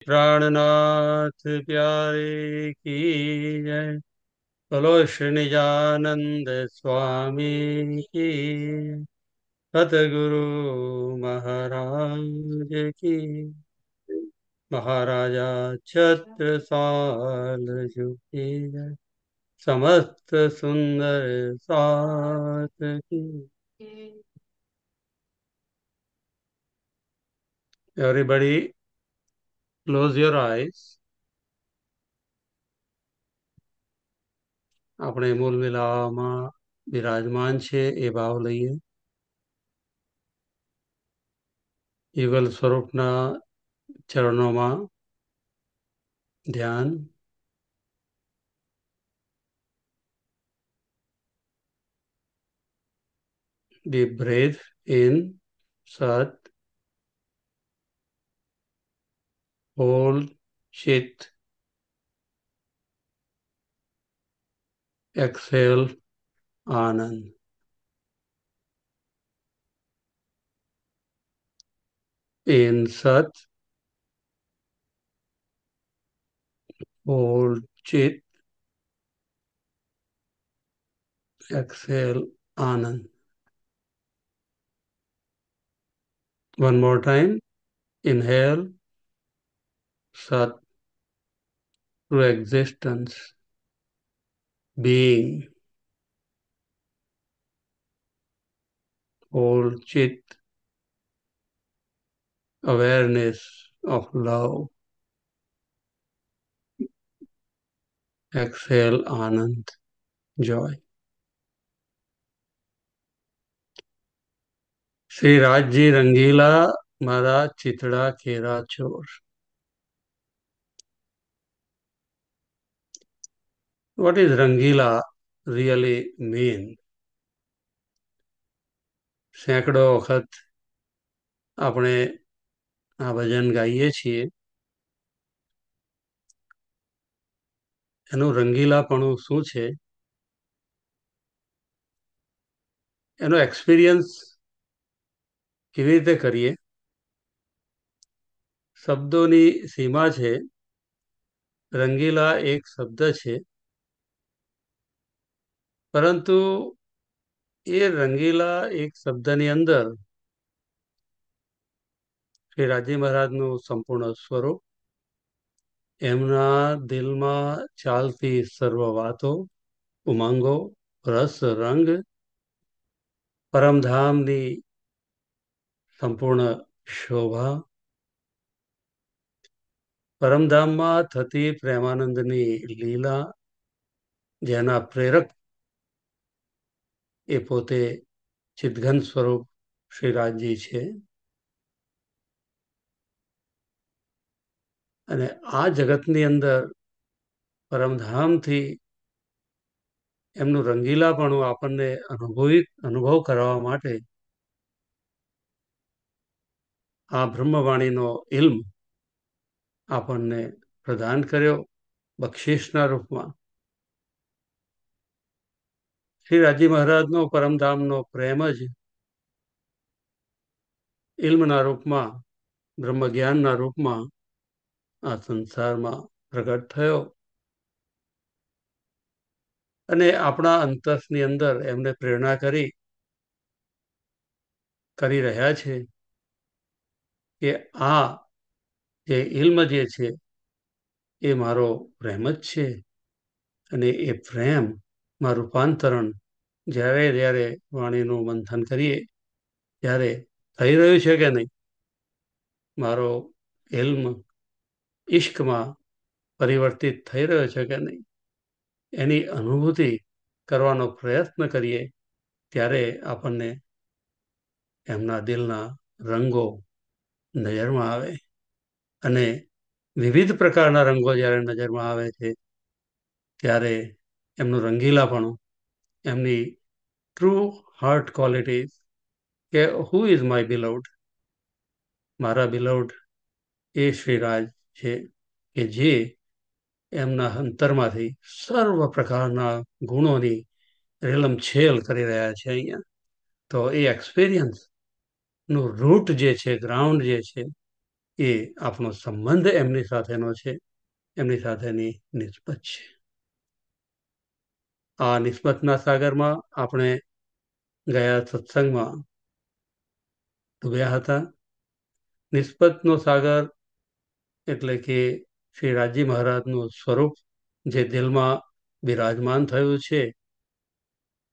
प्राणनाथ प्यारे की जय। बोलो श्री निजानंद स्वामी की जय। सतगुरु महाराज की। महाराजा छत्रसाल जी की जय। समस्त सुंदर साथ की। Everybody, close your eyes. આપણે મૂળ મિલાવામાં બિરાજમાન છે એ ભાવ લઈએ. યુગલ સ્વરૂપના ચરણોમાં ધ્યાન. Deep breath in, Sat. Hold, Chit. Exhale, Anand. In Sat. Hold, Chit. Exhale, Anand. One more time. Inhale, Sat. Through existence, being. Hold, Chit. Awareness of love. Exhale, Anand. Joy. Shri Rajji રંગીલા મારા ચિતડા કેરા ચોર. What is Rangila really mean? સેંકડો વખત આપણે આ ભજન ગાઈએ છીએ. એનું રંગીલાપણું શું છે? એનો એક્સપિરિયન્સ કેવી રીતે કરીએ? શબ્દોની સીમા છે. રંગીલા એક શબ્દ છે, પરંતુ એ રંગીલા એક શબ્દની અંદર શ્રી રાજજી મહારાજનું સંપૂર્ણ સ્વરૂપ, એમના દિલમાં ચાલતી સર્વ વાતો, ઉમંગો, રસ, રંગ, પરમધામની સંપૂર્ણ શોભા, પરમધામમાં થતી પ્રેમાનંદની લીલા, જેના પ્રેરક એ પોતે ચિદઘન સ્વરૂપ શ્રી રાજજી છે. અને આ જગતની અંદર પરમધામથી એમનું રંગીલાપણું આપણને અનુભવ કરાવવા માટે આ બ્રહ્મવાણીનો ઇલ્મ આપણને પ્રદાન કર્યો બક્ષિસના રૂપમાં. શ્રી રાજજી મહારાજનો પરમધામનો પ્રેમ જ ઇલ્મના રૂપમાં, બ્રહ્મ જ્ઞાનના રૂપમાં આ સંસારમાં પ્રગટ થયો અને આપણા અંતસની અંદર એમને પ્રેરણા કરી રહ્યા છે કે આ જે ઇલ્મ જે છે એ મારો પ્રેમ જ છે. અને એ પ્રેમમાં રૂપાંતરણ જ્યારે વાણીનું મંથન કરીએ ત્યારે થઈ રહ્યું છે કે નહીં, મારો ઇલ્મ ઇશ્કમાં પરિવર્તિત થઈ રહ્યો છે કે નહીં, એની અનુભૂતિ કરવાનો પ્રયત્ન કરીએ ત્યારે આપણને એમના દિલના રંગો નજરમાં આવે. અને વિવિધ પ્રકારના રંગો જ્યારે નજરમાં આવે છે ત્યારે એમનું રંગીલાપણું, એમની ટ્રુ હાર્ટ ક્વોલિટીઝ, કે હુ ઇઝ માય બિલવડ, મારા બિલવડ એ શ્રીરાજ છે કે જે એમના અંતરમાંથી સર્વ પ્રકારના ગુણોની રેલમછેલ કરી રહ્યા છે અહીંયા. તો એ એક્સપિરિયન્સનું રૂટ જે છે, ગ્રાઉન્ડ જે છે, એ આપણો સંબંધ એમની સાથેનો છે, એમની સાથેની નિસ્બત છે. આ નિસ્બતના સાગરમાં આપણે ગયા સત્સંગમાં ડૂબ્યા હતા. નિસ્બતનો સાગર એટલે કે શ્રી રાજજી મહારાજનું સ્વરૂપ જે દિલમાં બિરાજમાન થયું છે,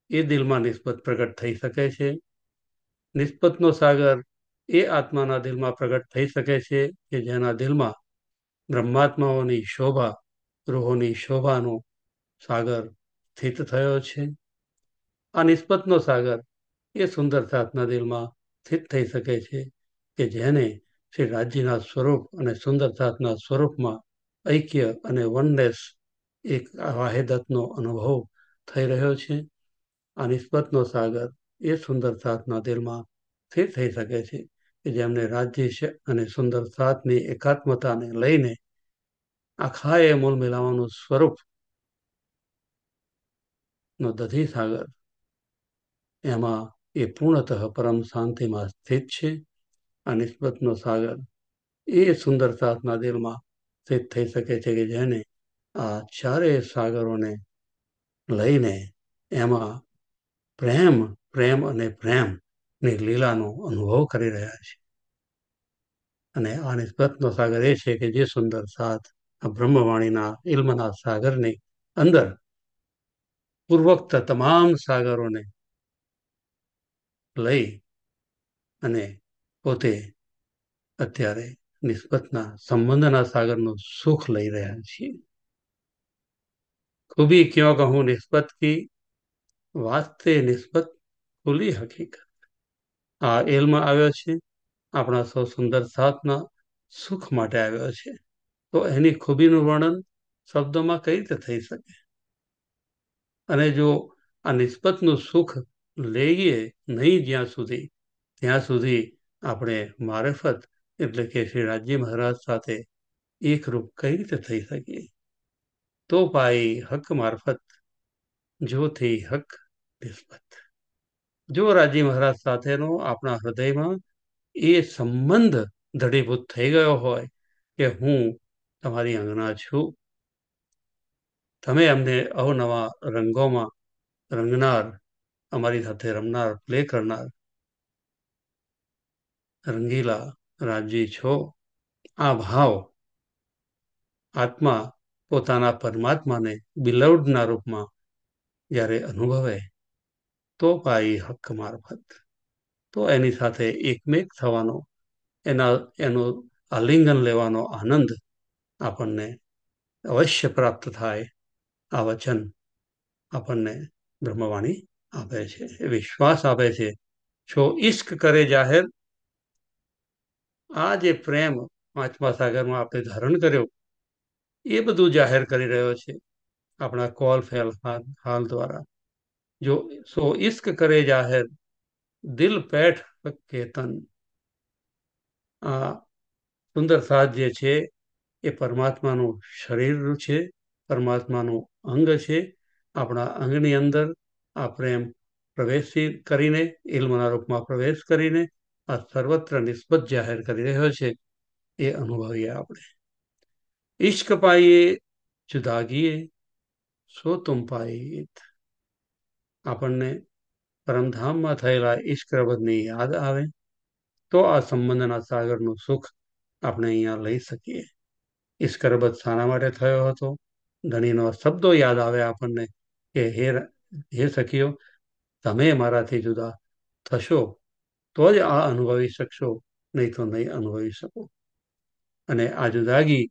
એ દિલમાં નિસ્બત પ્રગટ થઈ શકે છે. નિસ્બતનો સાગર એ આત્માના દિલમાં પ્રગટ થઈ શકે છે કે જેના દિલમાં બ્રહ્માત્માઓની શોભા, રૂહોની શોભાનો સાગર સ્થિત થયો છે. આ નિસ્બતનો સાગર એ સુંદર સાતના દિલમાં સ્થિત થઈ શકે છે કે જેને શ્રી રાજ્યના સ્વરૂપ અને સુંદર સાતના સ્વરૂપમાં ઐક્ય અને વનનેસ, એક વાહિદતનો અનુભવ થઈ રહ્યો છે. આ નિસ્બતનો સાગર એ સુંદર સાતના દિલમાં સ્થિત થઈ શકે છે કે જેમને રાજ્ય અને સુંદર સાતની એકાત્મતાને લઈને આખા એ મૂળ મિલાવાનું સ્વરૂપ નો દધી સાગર, એમાં એ પૂર્ણતઃ પરમ શાંતિમાં સ્થિત છે. આ નિસ્બતનો સાગર એ સુંદર સાતના દિલમાં સ્થિત થઈ શકે છે કે જેને આ ચારેય સાગરોને લઈને એમાં પ્રેમ, પ્રેમ અને પ્રેમની લીલાનો અનુભવ કરી રહ્યા છે. અને આ નિસ્બતનો સાગર એ છે કે જે સુંદર સાત આ બ્રહ્મવાણીના ઇલ્મના સાગરની અંદર પૂર્વોક્ત તમામ સાગરોને લઈ અને પોતે અત્યારે નિસ્બતના સંબંધના સાગરનું સુખ લઈ રહ્યા છીએ. ખૂબી ક્यों કહું નિસ્બત કી, વાસ્તે નિસ્બત ખુલી હકીકત. આ એલમાં આવ્યો છે, આપણા સૌ સુંદર સાતના સુખ માટે આવ્યો છે. તો એની ખૂબીનું વર્ણન શબ્દોમાં કઈ રીતે થઈ શકે? અને જો આ નિસ્બતનું સુખ લઈએ નહીં ત્યાં સુધી આપણે મારફત એટલે કે શ્રી રાજ્ય મહારાજ સાથે એકરૂપ કઈ રીતે થઈ શકીએ? તો પાઈ હક મારફત જો થઈ હક નિસ્બત. જો રાજ્ય મહારાજ સાથેનો આપણા હૃદયમાં એ સંબંધ દઢીભૂત થઈ ગયો હોય કે હું તમારી અંગના છું, તમે અમને અવનવા રંગોમાં રંગનાર, અમારી સાથે રમનાર, પ્લે કરનાર રંગીલા રાજજી છો. આ ભાવ આત્મા પોતાના પરમાત્માને બિલવડના રૂપમાં જ્યારે અનુભવે તો પાઈ હક મારફત, તો એની સાથે એકમેક થવાનો, એનું આલિંગન લેવાનો આનંદ આપણને અવશ્ય પ્રાપ્ત થાય. આ વચન આપણને બ્રહ્મવાણી આપે છે, વિશ્વાસ આપે છે. જો ઈશ્ક કરે જાહેર, આ જે પ્રેમ પાંચમા સાગરમાં આપણે ધારણ કર્યો એ બધું જાહેર કરી રહ્યો છે આપણા કોલ ફેલ હાલ દ્વારા. જો સો ઈશ્ક કરે જાહેર, દિલ પેઠ કેતન. આ સુંદર સાત જે છે એ પરમાત્માનું શરીર છે, પરમાત્માનું અંગ છે. આપણા અંગની અંદર આ પ્રેમ પ્રવેશ કરીને, ઇલ્મના રૂપમાં પ્રવેશ કરીને આ સર્વત્ર નિસ્બત જાહેર કરી રહ્યો છે. એ અનુભવીએ આપણે. ઈશ્ક પાઈએ જુદાગીએ, સો તુમ પાઈએ. આપણને પરમધામમાં થયેલા ઈશ્કરબદની યાદ આવે તો આ સંબંધના સાગરનું સુખ આપણે અહીંયા લઈ શકીએ. ઈશ્કરબદ શાના માટે થયો હતો? ધણીનો શબ્દો યાદ આવે આપણને કે હે સખીઓ, તમે મારાથી જુદા થશો તો જ આ અનુભવી શકશો, નહીં તો નહીં અનુભવી શકો. અને આ જુદાગી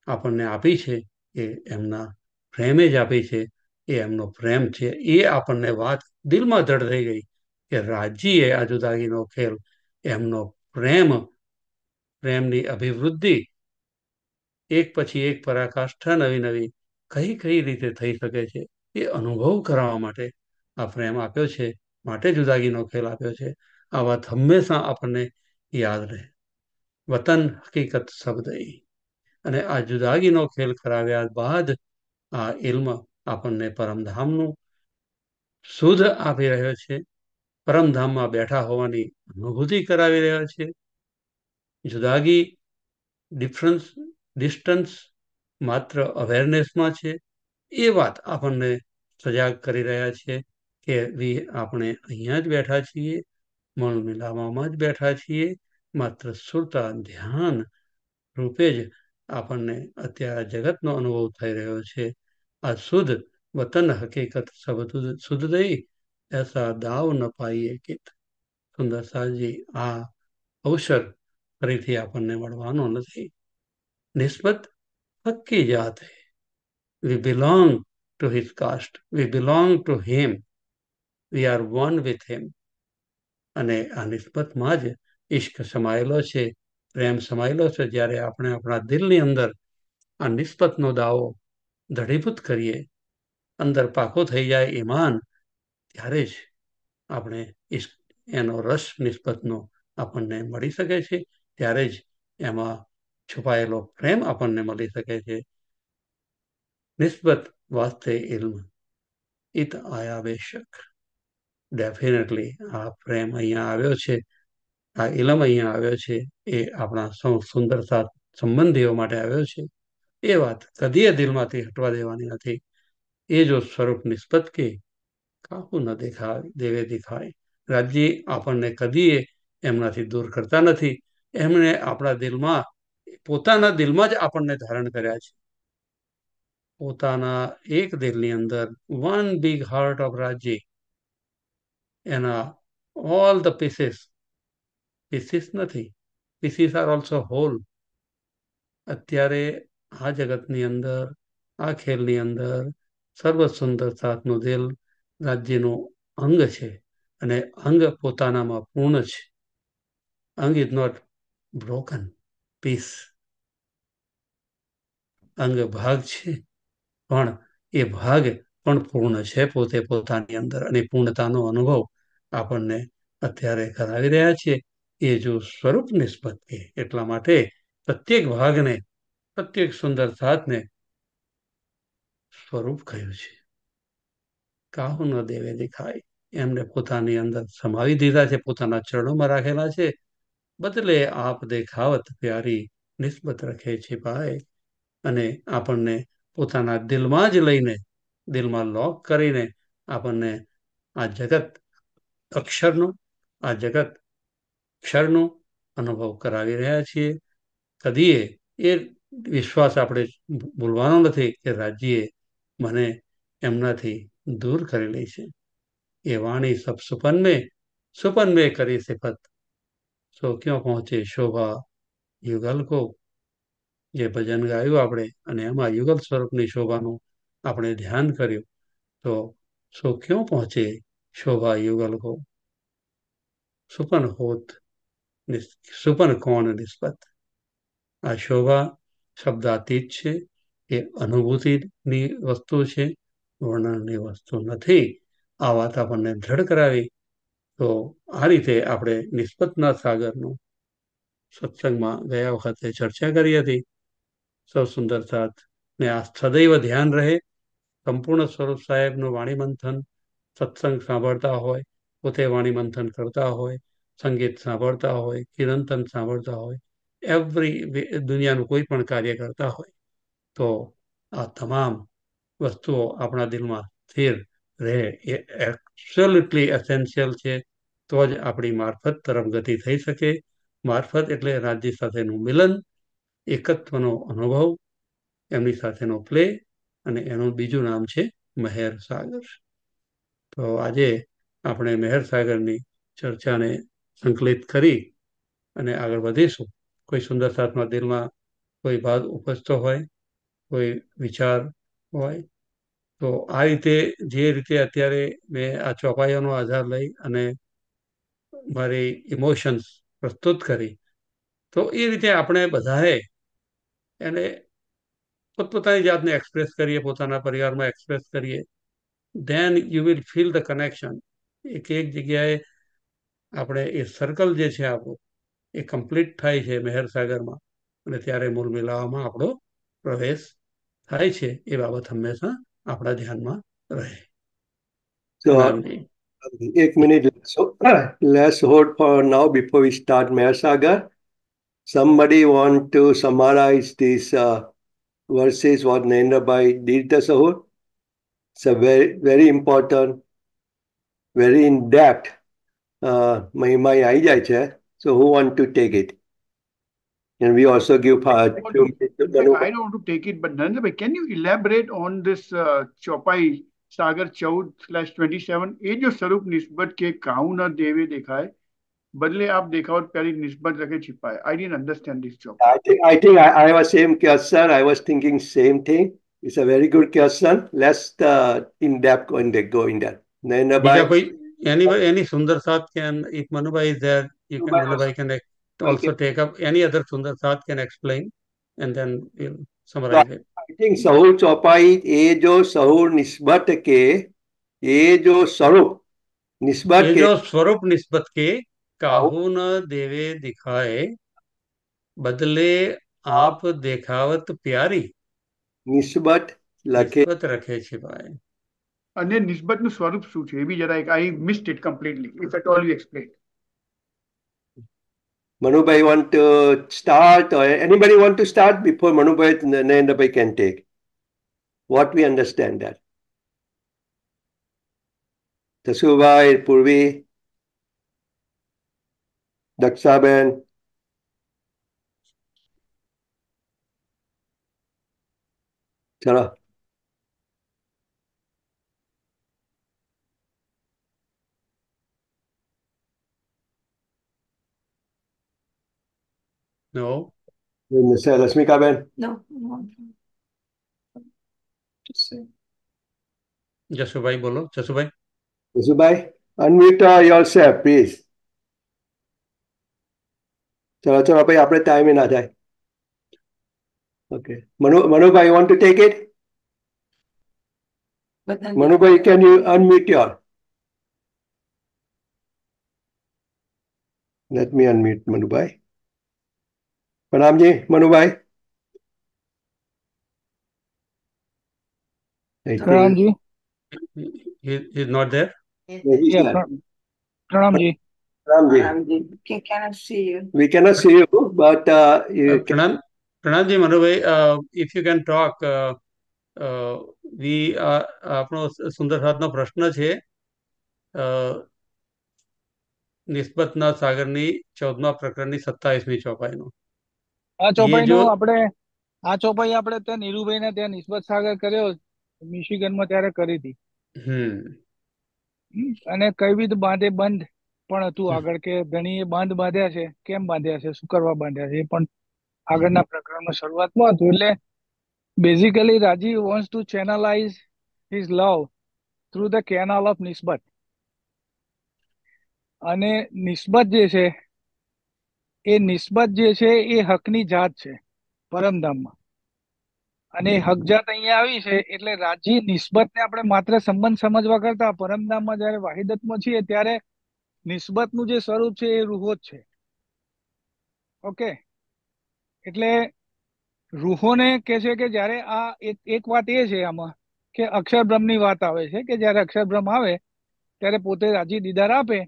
આપણને આપી છે એ એમના પ્રેમે જ આપી છે. એ એમનો પ્રેમ છે. એ આપણને વાત દિલમાં દૃઢ થઈ ગઈ કે રાજ્યએ આ જુદાગીનો ખેલ, એમનો પ્રેમની અભિવૃદ્ધિ એક પછી એક પરાકાષ્ઠા નવી નવી કઈ રીતે થઈ શકે છે એ અનુભવ કરાવવા માટે આ પ્રેમ આપ્યો છે, માટે જુદાગીનો ખેલ આપ્યો છે. આ વાત હંમેશા આપણને યાદ રહે. વતન હકીકત શબ્દ. અને આ જુદાગીનો ખેલ કરાવ્યા બાદ આ ઇલ્મ આપણને પરમધામનું શુદ્ધ આપી રહ્યો છે, પરમધામમાં બેઠા હોવાની અનુભૂતિ કરાવી રહ્યો છે. જુદાગી ડિસ્ટન્સ માત્ર અવેરનેસમાં છે, એ વાત આપણને સજાગ કરી રહ્યા છે કે આપણે અહીંયા જ બેઠા છીએ, મન મિલાવામાં જ બેઠા છીએ, માત્ર સુરતા ધ્યાન રૂપે જ આપણને અત્યારે જગતનો અનુભવ થઈ રહ્યો છે. આ શુદ્ધ વતન હકીકત સબ શુદ્ધ દઈ એસા દાવ ન પાઈએ કિત. સુંદર સાજી, આ અવસર ફરીથી આપણને મળવાનો નથી. નિસ્બત હક્કી જાત હૈ. We belong to his caste. We belong to him. We are one with him. અને આ નિસ્બતમાં જ ઈશ્ક સમાયેલો છે, પ્રેમ સમાયેલો છે. જ્યારે આપણે આપણા દિલની અંદર આ નિસ્બતનો દાવો દઢીભૂત કરીએ, અંદર પાકો થઈ જાય ઈમાન, ત્યારે જ આપણે એનો રસ નિસ્બતનો આપણને મળી શકે છે. ત્યારે જ એમાં છુપાયેલો પ્રેમ આપણને મળી શકે છે. નિસ્બત વાસ્તે ઇલ્મ ઇત આયા બેશક. ડેફિનેટલી આ પ્રેમ અહીંયા આવ્યો છે, આ ઇલમ અહીંયા આવ્યો છે, એ આપણા સુંદરતા સંબંધીઓ માટે આવ્યો છે. એ વાત કદીએ દિલમાંથી હટવા દેવાની નથી. એ જો સ્વરૂપ નિસ્બત કે કાહું ન દેખાય દેવે દેખાય. રાજ્ય આપણને કદીએ એમનાથી દૂર કરતા નથી. એમણે આપણા દિલમાં, પોતાના દિલમાં જ આપણને ધારણ કર્યા છે. પોતાના એક દિલની અંદર વન બિગ હાર્ટ ઓફ રાજ્ય, એના ઓલ ધ પીસીસ નથી, પીસીસ આર ઓલ્સો હોલ. અત્યારે આ જગતની અંદર, આ ખેલની અંદર સર્વ સુંદરતાનું દિલ રાજ્યનું અંગ છે, અને અંગ પોતાનામાં પૂર્ણ છે. અંગ ઇઝ નોટ બ્રોકન પીસ. અંગ ભાગ છે, પણ એ ભાગ પણ પૂર્ણ છે પોતે પોતાની અંદર, અને પૂર્ણતાનો અનુભવ આપણને અત્યારે કરાવી રહ્યા છે. એ જો સ્વરૂપ નિસ્બત કે, એટલા માટે પ્રત્યેક ભાગને, પ્રત્યેક સુંદરતાને સ્વરૂપ કહ્યું છે. કાહું ન દેવે દેખાય. એમને પોતાની અંદર સમાવી દીધા છે, પોતાના ચરણોમાં રાખેલા છે. બદલે આપ દેખાવત પ્યારી નિસ્બત રખે छिपाए. અને આપણને પોતાના દિલમાં જ લઈને, દિલમાં લોક કરીને આપણને આ જગત અક્ષરનો, આ જગત ક્ષરનો અનુભવ કરાવી રહ્યા છીએ. કદીએ એ વિશ્વાસ આપણે ભૂલવાનો નથી કે રાજ્યએ મને એમનાથી દૂર કરી લે છે. એ વાણી સબ સુપન મેં કરી સિફત, સો ક્યાં પહોંચે શોભા યુગલ કો. જે ભજન ગાયું આપણે, અને એમાં યુગલ સ્વરૂપની શોભાનું આપણે ધ્યાન કર્યું, તો સો ક્યાં પહોંચે શોભા યુગલ કો. સુપન હોત સુપન કોણ નિસ્બત. આ શોભા શબ્દાતીત છે, એ અનુભૂતિની વસ્તુ છે, વર્ણનની વસ્તુ નથી. આ વાત આપણને દ્રઢ કરાવી. તો આ રીતે આપણે નિસ્બતના સાગરનું સત્સંગમાં ગયા વખતે ચર્ચા કરી હતી. સૌ સુંદરતા ને આ સદૈવ ધ્યાન રહે. સંપૂર્ણ સ્વરૂપ સાહેબનું વાણી મંથન સત્સંગ સાંભળતા હોય, પોતે વાણી મંથન કરતા હોય, સંગીત સાંભળતા હોય, કીર્તન સાંભળતા હોય, દુનિયાનું કોઈ પણ કાર્ય કરતા હોય, તો આ તમામ વસ્તુઓ આપણા દિલમાં સ્થિર રહે. એ એબ્સોલ્યુટલી એસેન્શિયલ છે. તો જ આપણી મારફત તરફ ગતિ થઈ શકે. મારફત એટલે રાજ્ય સાથેનું મિલન, એકત્વનો અનુભવ, એમની સાથેનો પ્લે, અને એનું બીજું નામ છે મહેર સાગર. તો આજે આપણે મહેર સાગરની ચર્ચાને સંકલિત કરી અને આગળ વધીશું. કોઈ સુંદરતામાં દિલમાં કોઈ ભાગ ઉપજતો હોય, કોઈ વિચાર હોય, તો આ રીતે, જે રીતે અત્યારે મેં આ ચોપાઈઓનો આધાર લઈ અને મારી ઇમોશન્સ પ્રસ્તુત કરી, તો એ રીતે આપણે બધાએ એને પોતપોતાની જાતને એક્સપ્રેસ કરીએ, પોતાના પરિવારમાં એક્સપ્રેસ કરીએ, then you will feel the connection. એક જગ્યાએ આપણે એ સર્કલ જે છે આપણું, એ કમ્પ્લીટ થાય છે મહેર સાગરમાં, અને ત્યારે મૂળ મિલાવામાં આપણો પ્રવેશ થાય છે. એ બાબત હંમેશા આપણા ધ્યાનમાં રહે. So, 1 minute. So, let's hold for now before we start Meher Sagar. somebody want to summarize these verses what Narendra Bhai did the Sahur? It's a very important, very in depth. My idea છે. So who want to take it? And we also give few minutes to In fact, Manu. I don't want to take it, but Narendra bhai, can you elaborate on this Chopai सागर 14/27? ये जो स्वरूप निस्बत के काऊ न देवे दिखाए, बदले आप देखावट प्यारी निस्बत रखे छिपाए. I didn't understand this Chopai. I was same question. I was thinking same thing. It's a very good question. Let's in depth go in there. Narendra બીજા Bhai. કોઈ any Sundar Saath can, if Manubhai is there, you can, Manubhai can Okay. also take up. Any other Sundar Saath can explain, and then we'll So summarize it. I think सहूर चौपाई ये जो सहूर निस्बत के ये जो स्वरूप निस्बत ये के जो स्वरूप निस्बत के काहू काहू न देवे दिखाए, बदले आप देखावत प्यारी निस्बत लखे निस्बत रखे छिपाए. અને નિસ્બતનું સ્વરૂપ શું છે એ બી જરા એક I missed it completely. If at all you explain. Manubhai want to start or anybody want to start before Manubhai Narendra Bhai can take what we understand that Tasubhai Purvi Dakshaben चलो No. રશ્મિકાબેન No. Jashubhai બોલો, Jashubhai. Jasubhai unmute yourself please. ચલો ચલો ભાઈ આપણે ટાઈમે ના જાય. Okay. Manubhai, you want to take it? Manubhai, can you unmute your? Let me unmute Manubhai. Pranamji, Manubhai. Pranamji. He is not there. Yeah, Pranamji. Pranamji. We cannot see you. We cannot see you, but you can. પ્રણામજી Manubhai, if you can talk, we આપણો સુંદર સાથનો પ્રશ્ન છે નિસ્બતના સાગરની 14મા પ્રકરણની 27મી ચોપાઈનો. આ ચોપાઈનો આપણે ત્યાં નીરુભાઈને ત્યાં નિસ્બત સાગર કર્યો મિશિગનમાં ત્યારે કરી હતી. અને કઈ વિધ બાંધે બંધ પણ હતું આગળ કે ધણીએ બાંધ બાંધ્યા છે, કેમ બાંધ્યા છે, શું કરવા બાંધ્યા છે, એ પણ આગળના પ્રકરણમાં શરૂઆતમાં હતું. એટલે basically Rajiv wants to channelize his love through the canal of Nisbat. અને નિસ્બત જે છે એ હકની જાત છે પરમધામમાં, અને હક જાત અહીંયા આવી છે. એટલે રાજી નિસ્બતને આપણે માત્ર સંબંધ સમજવા કરતા પરમધામમાં જયારે વાહિદતમાં છીએ ત્યારે નિસ્બતનું જે સ્વરૂપ છે એ રૂહો જ છે. ઓકે, એટલે રૂહોને કે છે કે જયારે આ એક વાત એ છે આમાં કે અક્ષર બ્રહ્મની વાત આવે છે કે જયારે અક્ષર બ્રહ્મ આવે ત્યારે પોતે રાજી દીદાર આપે,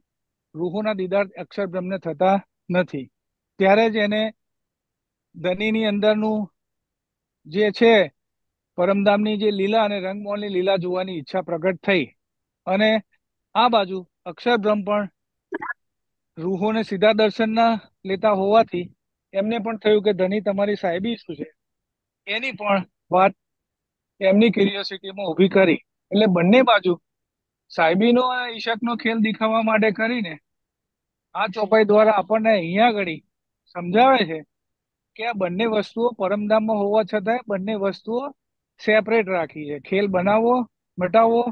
રૂહોના દીદાર અક્ષર બ્રહ્મને થતા નથી. ત્યારે જ એને ધનીની અંદરનું જે છે પરમધામની જે લીલા અને રંગમોહનની લીલા જોવાની ઈચ્છા પ્રગટ થઈ. અને આ બાજુ અક્ષર બ્રહ્મ પણ રૂહોને સીધા દર્શન ના લેતા હોવાથી એમને પણ થયું કે ધની તમારી સાહેબી શું છે, એની પણ વાત એમની ક્યુરિયોસિટીમાં ઊભી કરી. એટલે બંને બાજુ સાહેબીનો અને ઈશકનો ખેલ દેખાવા માટે કરીને આ ચોપાઈ દ્વારા આપણને અહીંયા આગળ સમજાવે છે કે આ બંને વસ્તુઓ પરમધામમાં હોવા છતાં બંને વસ્તુઓ સેપરેટ રાખી છે. ખેલ બનાવવો મટાવવો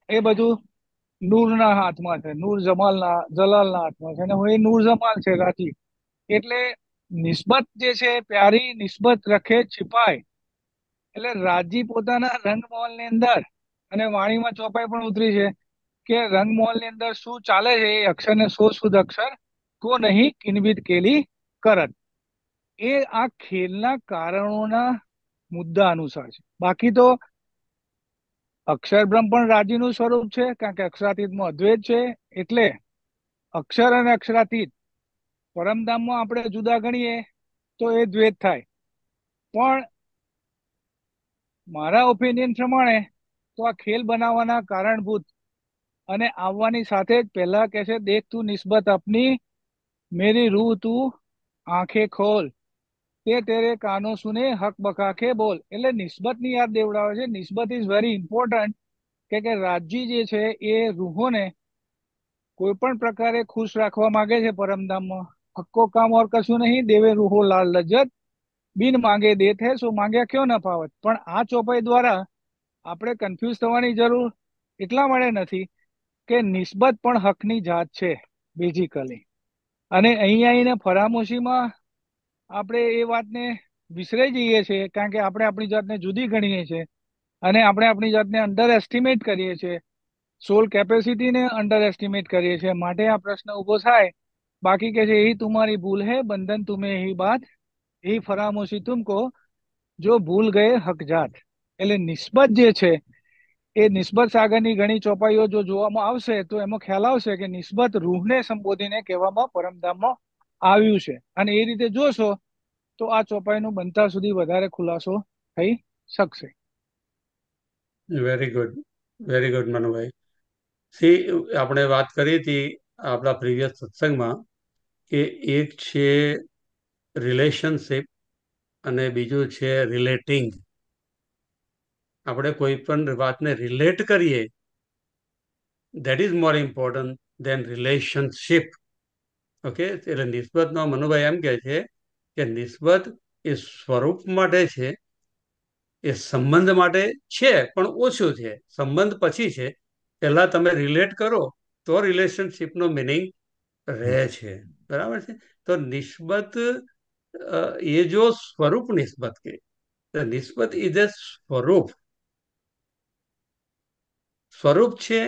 એ બધું નૂરના હાથમાં છે, નૂર જલાલના હાથમાં છે, અને હું એ નૂર જમાલ છે રાજી. એટલે નિસ્બત જે છે પ્યારી નિસ્બત રખે છિપાય. એટલે રાજી પોતાના રંગમહોલની અંદર, અને વાણીમાં ચોપાઈ પણ ઉતરી છે કે રંગમહોલની અંદર શું ચાલે છે એ અક્ષરને સો શુદ્ધ અક્ષર કો નહીં કિનવિત કેલી કરત. એ આ ખેલના કારણોના મુદ્દા અનુસાર છે. બાકી તો અક્ષર બ્રહ્મ પણ રાજીનું સ્વરૂપ છે, કારણ કે અક્ષરાતીતમાં અદ્વૈત છે. એટલે અક્ષર અને અક્ષરાતીત પરમધામમાં આપણે જુદા ગણીએ તો એ દ્વૈત થાય. પણ મારા ઓપિનિયન પ્રમાણે તો આ ખેલ બનાવવાના કારણભૂત અને આવવાની સાથે જ પહેલા કહે છે, દેખ તું નિસ્બત અપની મેરી રૂહ તું આંખે ખોલ, તે તેરે કાનો સુને હક બકા કે બોલ. એટલે નિસ્બતની યાદ દેવડાવે છે. નિસ્બત ઇઝ વેરી ઇમ્પોર્ટન્ટ કે રાજી જે છે એ રૂહોને કોઈ પણ પ્રકારે ખુશ રાખવા માંગે છે પરમધામમાં. હક્કો કામ ઓર કશું નહીં, દેવે રૂહો લાલ લજ્જત, બિન માંગે દેત હે સો માંગ્યા ક્યો ન પાવત. પણ આ ચોપાઈ દ્વારા આપણે કન્ફ્યુઝ થવાની જરૂર એટલા માટે નથી કે નિસ્બત પણ હકની જાત છે બેઝિકલી. અને અહીં આવીને ફરામોશીમાં આપણે એ વાતને વિસરાઈ જઈએ છીએ, કારણ કે આપણે આપણી જાતને જુદી ગણીએ છીએ અને આપણે આપણી જાતને અંડર એસ્ટિમેટ કરીએ છીએ, સોલ કેપેસિટીને અંડર એસ્ટિમેટ કરીએ છીએ. માટે આ પ્રશ્ન ઉભો થાય. બાકી કે છે यही तुम्हारी भूल है बंधन तुम्हें यही बात, यही फरामोशी तुमको जो भूल गए हकजात. એટલે નિસ્બત જે છે એ નિસ્બત સાગરની ઘણી ચોપાઈઓ જો જોવામાં આવશે તો એમાં ખ્યાલ આવશે કે નિસ્બત રૂહને સંબોધીને કહેવામાં પરમધામમાં આવ્યું છે. અને એ રીતે જોશો તો આ ચોપાઈનું બનતા સુધી વધારે ખુલાસો થઈ શકશે. Very good Manubhai. સી, આપણે વાત કરી હતી આપણા પ્રીવિયસ સત્સંગમાં કે એક છે રિલેશનશિપ અને બીજું છે રિલેટિંગ. આપણે કોઈ પણ વાતને રિલેટ કરીએ, that is more important then relationship. Okay, એટલે નિસ્બતનો મનુભાઈ એમ કહે છે કે નિસ્બત એ સ્વરૂપ માટે છે, એ સંબંધ માટે છે પણ ઓછું છે. સંબંધ પછી છે, પહેલા તમે રિલેટ કરો તો રિલેશનશિપનો મિનિંગ રહે છે. બરાબર છે. તો નિસ્બત એ જો સ્વરૂપ નિસ્બત કે નિસ્બત ઇઝ એ સ્વરૂપ. સ્વરૂપ છે,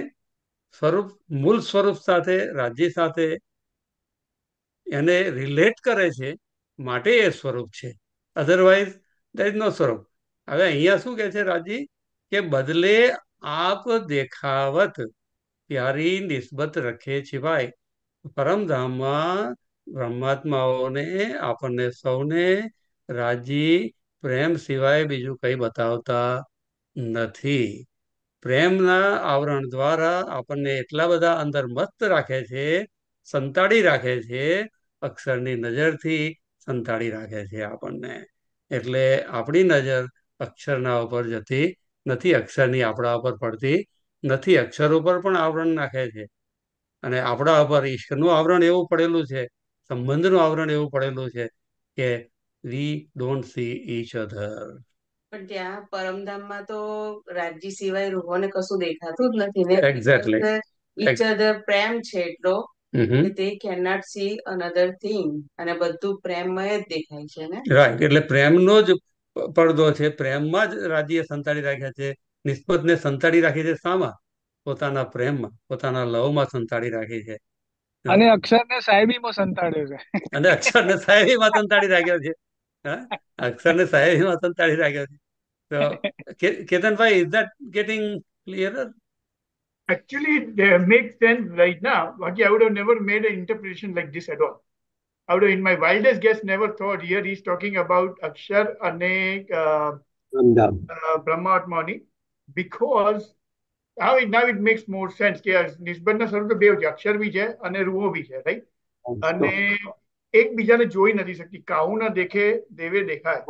સ્વરૂપ મૂળ સ્વરૂપ સાથે, રાજ્ય સાથે એને રિલેટ કરે છે, માટે એ સ્વરૂપ છે. અધરવાઇઝ દેર ઇઝ નો સ્વરૂપ. હવે અહીંયા શું કહે છે રાજી કે બદલે આપ દેખાવત પ્યારી નિસ્બત રખે छिपाए. પરમધામમાં બ્રહ્માત્માઓને આપણને સૌને રાજી પ્રેમ સિવાય બીજું કંઈ બતાવતા નથી. પ્રેમના આવરણ દ્વારા આપણને એટલા બધા અંદર મસ્ત રાખે છે, સંતાડી રાખે છે, અક્ષરની નજરથી સંતાડી રાખે છે આપણને. એટલે આપણી નજર અક્ષરના ઉપર જતી નથી, અક્ષરની આપણા ઉપર પડતી નથી. અક્ષર ઉપર પણ આવરણ નાખે છે અને આપણા ઉપર ઈશ્વરનું આવરણ એવું પડેલું છે, સંબંધનું આવરણ એવું પડેલું છે કે we don't see each other. પણ ત્યાં પરમધામમાં તો રાજ્ય સિવાય રૂહોને કશું દેખાતું જ નથી ને. એક્ઝેક્ટલી. ઈચ અધર પ્રેમ છે એટલો કે તે can not see another thing, અને બધું પ્રેમમય જ દેખાય છે ને. રાઈટ. એટલે પ્રેમનો જ પડદો છે, પ્રેમમાં જ રાજ્ય સંતાડી રાખ્યા છે. નિસ્બતને સંતાડી રાખી છે શામાં? પોતાના પ્રેમમાં, પોતાના લવમાં સંતાડી રાખી છે. અને અક્ષરને સાહેબીમાં સંતાડ્યો છે. અને અક્ષરને સાહેબીમાં સંતાડી રાખ્યો છે. અક્ષરને સાહેબીમાં સંતાડી રાખ્યો છે. તો Ketanbhai, is that getting clear? Actually, it makes sense right now. Baki, I would have never made an interpretation like this at all. I would have, in my wildest guess, never thought here he's talking about Akshar and Brahmatmani, because now it makes more sense કે નિસ્બતના સ્વરૂપ તો બે છે, અક્ષર બી છે અને રૂહો બી છે, right? અને એકબીજાને જોઈ નથી શકતી. કાહુ ના દેખે દેવે દેખાય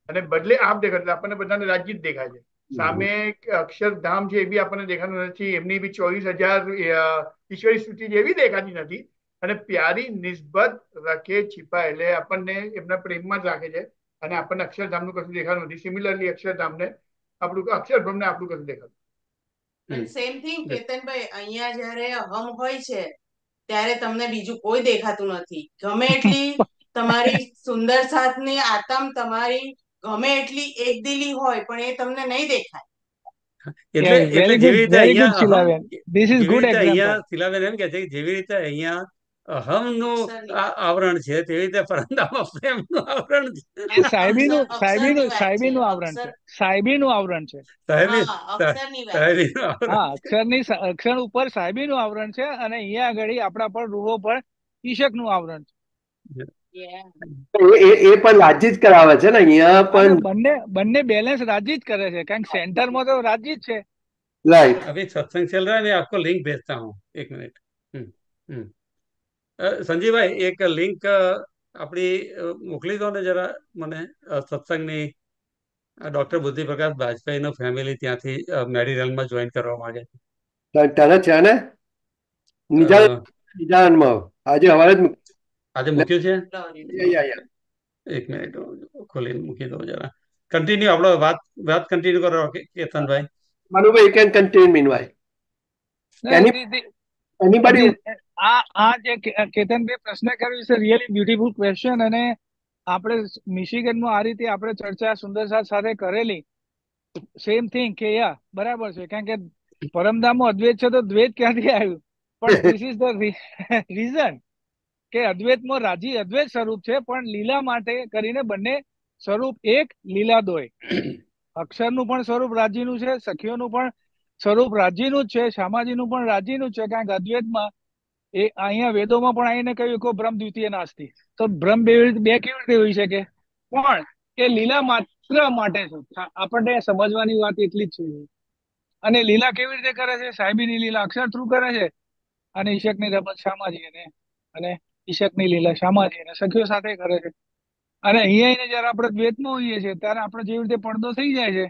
અને બદલે આપ દેખાય, આપણને બધાને રાજ્ય જ દેખાય છે. સામે અક્ષરધામ છે એ બી આપણને દેખાતું નથી, એમની બી 24,000 ઈશ્વરી સ્તુતિ જેવી દેખાતી નથી. અને પ્યારી નિસ્બત રખે छिपाए એટલે આપણને એમના પ્રેમમાં જ રાખે છે અને આપણને અક્ષરધામનું કશું દેખાતું નથી. સિમિલરલી અક્ષરધામને આપણું અક્ષરબ્રહ્મને આપણું કશું દેખાતું. સેમ થિંગ કેતનભાઈ, અહીંયા જ્યારે અહમ હોય છે ત્યારે તમને બીજું કોઈ દેખાતું નથી. ગમે એટલી તમારી સુંદર સાથની આતમ તમારી ગમે એટલી એકદિલી હોય પણ એ તમને નહીં દેખાય. એટલે જેવી રીતે અહીંયા શિલાબેન એમ કે છે કે જેવી રીતે અહીંયા અહમનું આવરણ છે તેવી રીતે પરમધામમાં પ્રેમનું આવરણ છે. એ સાહેબીનું આવરણ છે. સાહેબીનું આવરણ છે. અક્ષર ઉપર સાહેબીનું આવરણ છે અને અહીંયા આગળ આપણા પર રૂહો પર ઈશકનું આવરણ છે. Yeah. એ પણ રાજી જ કરાવે છે ને અહીંયા અને પણ. બંને બંને બેલેન્સ રાજી જ કરે છે, કારણ કે સેન્ટરમાં તો રાજી જ છે. રાઈટ. अभी सत्संग चल रहा है, मैं आपको लिंक भेजता हूँ, 1 मिनट। संजीव भाई, एक लिंक આપણી મોકલી દો ને જરા મને, સત્સંગની। ડોક્ટર બુદ્ધિ પ્રકાશ બાજપાઈનો ફેમિલી ત્યાંથી મેડીરેલમાં જોઈન કરવા માંગે તને છે ને છે। નિજાનમાં આજે સવારે જ આજે મૂક્યું છે, યા 1 મિનિટ ખોલીને મૂકી દો જરા। કન્ટિન્યુ આપણો વાત કન્ટિન્યુ કરો કેતનભાઈ। Manubhai, you can continue meanwhile. Anybody? આ જે કેતનભાઈ પ્રશ્ન કર્યો છે રિયલી બ્યુટીફુલ ક્વેશ્ચન, અને આપણે મિશિગનમાં આ રીતે આપણે ચર્ચા સુંદરસાદ સાથે કરેલી, સેમ થિંગ કે યા બરાબર છે, કારણ કે પરમધામમાં અદ્વૈત છે તો દ્વૈત ક્યાંથી આવ્યું? પણ ધીસ ઇઝ ધ રીઝન કે અદ્વૈતમાં રાજી અદ્વૈત સ્વરૂપ છે, પણ લીલા માટે કરીને બંને સ્વરૂપ એક, લીલા દોય। અક્ષરનું પણ સ્વરૂપ રાજીનું છે, સખીઓનું પણ સ્વરૂપ રાજીનું જ છે, શામાજીનું પણ રાજીનું જ છે, કારણ કે અદ્વૈતમાં એ અહીંયા વેદોમાં પણ આવીને કહ્યું કે બ્રહ્મ દ્વિતીય નાસ્તિ, તો બ્રહ્મ બે કેવી રીતે હોઈ શકે? પણ એ લીલા માત્ર માટે છે, આપણને સમજવાની વાત એટલી જ છે। અને લીલા કેવી રીતે કરે છે? સાહેબીની લીલા અક્ષર થ્રુ કરે છે, અને ઈશકની રમત શામાજી અને ઈશકની લીલા શામાજી અને સખીઓ સાથે કરે છે। અને અહીંયા આવીને જયારે આપણે દ્વૈતમાં હોઈએ છીએ ત્યારે આપણે જેવી રીતે પડદો થઈ જાય છે,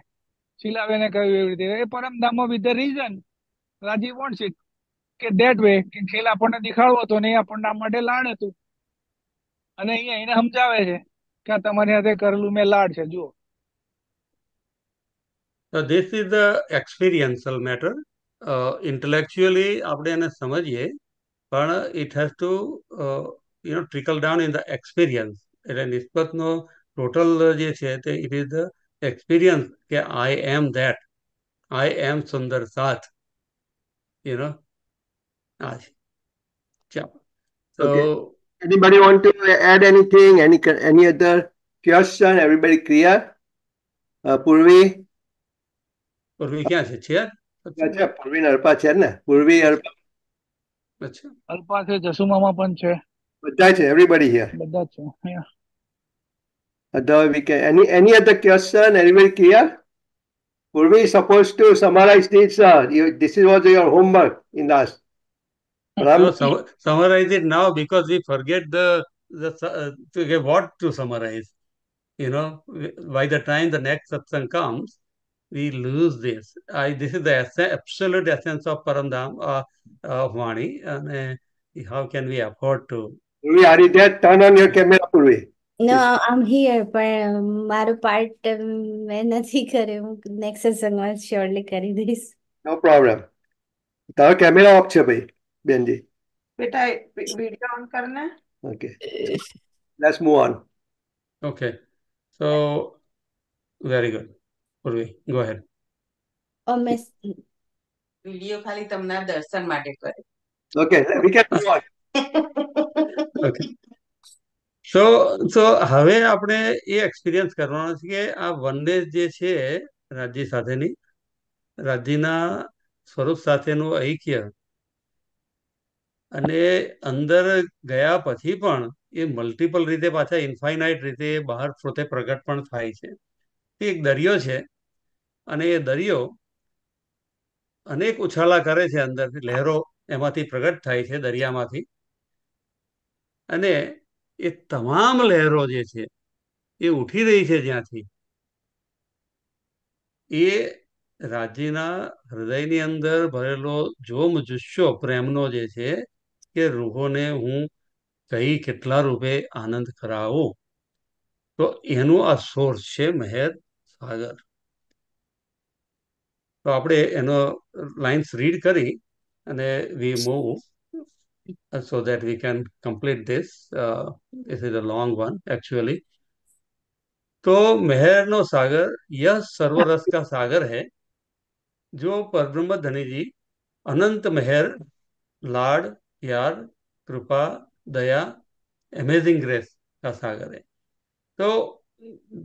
શીલાબેને કહ્યું એવી રીતે, એ પરમધામમાં વિથ ધ રીઝન રાજી વોન્ટ્સ ઇટ કે ધેટ વે, કે ખેલ આપણને દેખાડવો હતો ને એ આપણને માટે લાડ હતું, અને અહીંયા એને સમજાવે છે કે આ તમારી સાથે કરેલું મેં લાડ છે, જુઓ। This is the experiential matter. Intellectually આપણે એને સમજીએ, પણ it has to trickle down in the experience. એટલે નિસ્બતનો ટોટલ જે છે તે it is the experience કે I am that, I am સુંદર સાથ, આ છે। ચાલો, so Okay. Anybody want to add anything? Any other question? Everybody clear? પૂર્વી પૂર્વી ક્યાં છે? પૂર્વી અલ્પા છે ને? પૂર્વી અલ્પા અચ્છા, અલ્પા છે, જસુમામાં પણ છે, બધા છે. Everybody here. બધા જ છે। Otherwise we can. Any other question? Everybody clear? Purvi is supposed to summarize this. This was your homework in last. So summarize it now because we forget what to summarize. By the time the next satsang comes, we lose this. This is the absolute essence of Paramdham Vani, and how can we afford to? Purvi, are you there? Turn on your camera, Purvi. No, I'm here, પણ મારો part મેં નથી કર્યો, હું next સત્સંગમાં surely કરી દઈશ। No problem. તારો કેમેરા ઓફ છે ભાઈ, બેનજી। બેટા વિડિયો ઓન કરને। Okay. Let's move on. Okay. So, very good. Purvi, go ahead. Video ખાલી તમને દર્શન માટે કરે। Okay, we can move on. Okay. So હવે આપણે એ એક્સપિરિયન્સ કરવાનો છે કે આ વનડેઝ જે છે રાજ્ય સાથેની, રાજ્યના સ્વરૂપ સાથેનું ઐક્ય, અને અંદર ગયા પછી પણ એ મલ્ટિપલ રીતે પાછા ઇન્ફાઇનાઇટ રીતે બહાર પોતે પ્રગટ પણ થાય છે। એ એક દરિયો છે, અને એ દરિયો અનેક ઉછાળા કરે છે, અંદર લહેરો એમાંથી પ્રગટ થાય છે દરિયામાંથી, અને એ તમામ લહેરો જે છે એ ઉઠી રહી છે જ્યાંથી, એ રાજ્યના હૃદયની અંદર ભરેલો જોમ જુસ્સો પ્રેમનો જે છે કે રૂહોને હું કઈ કેટલા રૂપે આનંદ કરાવું, તો એનું આ સોર્સ છે મહેર સાગર। તો આપણે એનો લાઇન્સ રીડ કરી અને વી move so that we can complete this. This is a long one actually. तो मेहर नो सागर यह सर्वरस का सागर है, जो परब्रह्म धनी जी अनंत मेहर, लाड, प्यार, कृपा, दया, अमेजिंग ग्रेस का सागर है। तो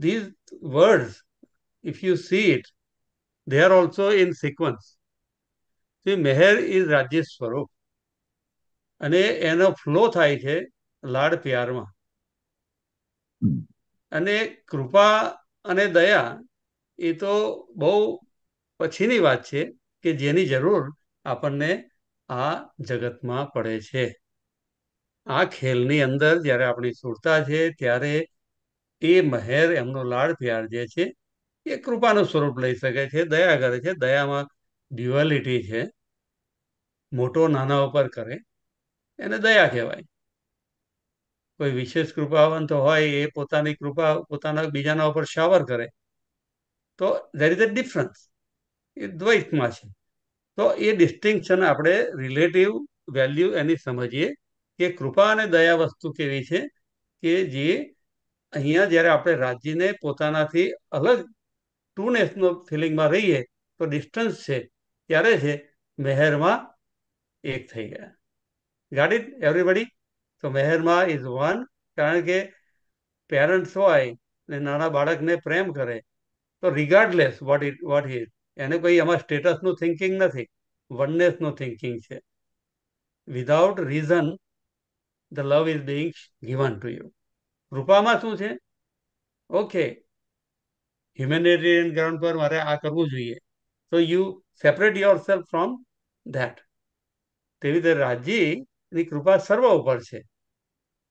these words, if you see it, they are also in sequence. See, Mehar is રાજ્ય સ્વરૂપ, અને એનો ફ્લો થાય છે લાડ પ્યારમાં, અને કૃપા અને દયા એ તો બહુ પછીની વાત છે કે જેની જરૂર આપણને આ જગતમાં પડે છે. આ ખેલની અંદર જ્યારે આપણી સુરતા છે ત્યારે એ મહેર એમનો લાડ પ્યાર જે છે એ કૃપાનું સ્વરૂપ લઈ શકે છે, દયા કરે છે. દયામાં ડ્યુઅલિટી છે. મોટો નાના ઉપર કરે એને દયા કહેવાય. કોઈ વિશેષ કૃપાવંત હોય એ પોતાની કૃપા પોતાના બીજાના ઉપર શાવર કરે તો ધેર ઇઝ અ ડિફરન્સ. એ દ્વૈતમાં છે. તો એ ડિસ્ટિંક્શન આપણે રિલેટિવ વેલ્યુ એની સમજીએ કે કૃપા અને દયા વસ્તુ કેવી છે કે જે અહીંયા જ્યારે આપણે રાજ્યને પોતાનાથી અલગ ટુનેસનો ફિલિંગમાં રહીએ તો ડિસ્ટન્સ છે ત્યારે છે મહેરમાં એક થઈ ગયા. ગાટ ઇટ એવરીબડી? તો મહેરમાં ઇઝ વન. કારણ કે પેરેન્ટ્સ હોય ને નાના બાળકને પ્રેમ કરે તો રિગાર્ડલેસ વોટ ઇઝ એને કોઈ એમાં સ્ટેટસનું થિંકિંગ નથી, વનનેસનું થિંકિંગ છે. Without reason the love is being given to you. કૃપામાં શું છે? ઓકે, હ્યુમેનિટેરિયન ગ્રાઉન્ડ પર મારે આ કરવું જોઈએ, તો you separate your self from that. તેવી રીતે રાજ્યની કૃપા સર્વ ઉપર છે.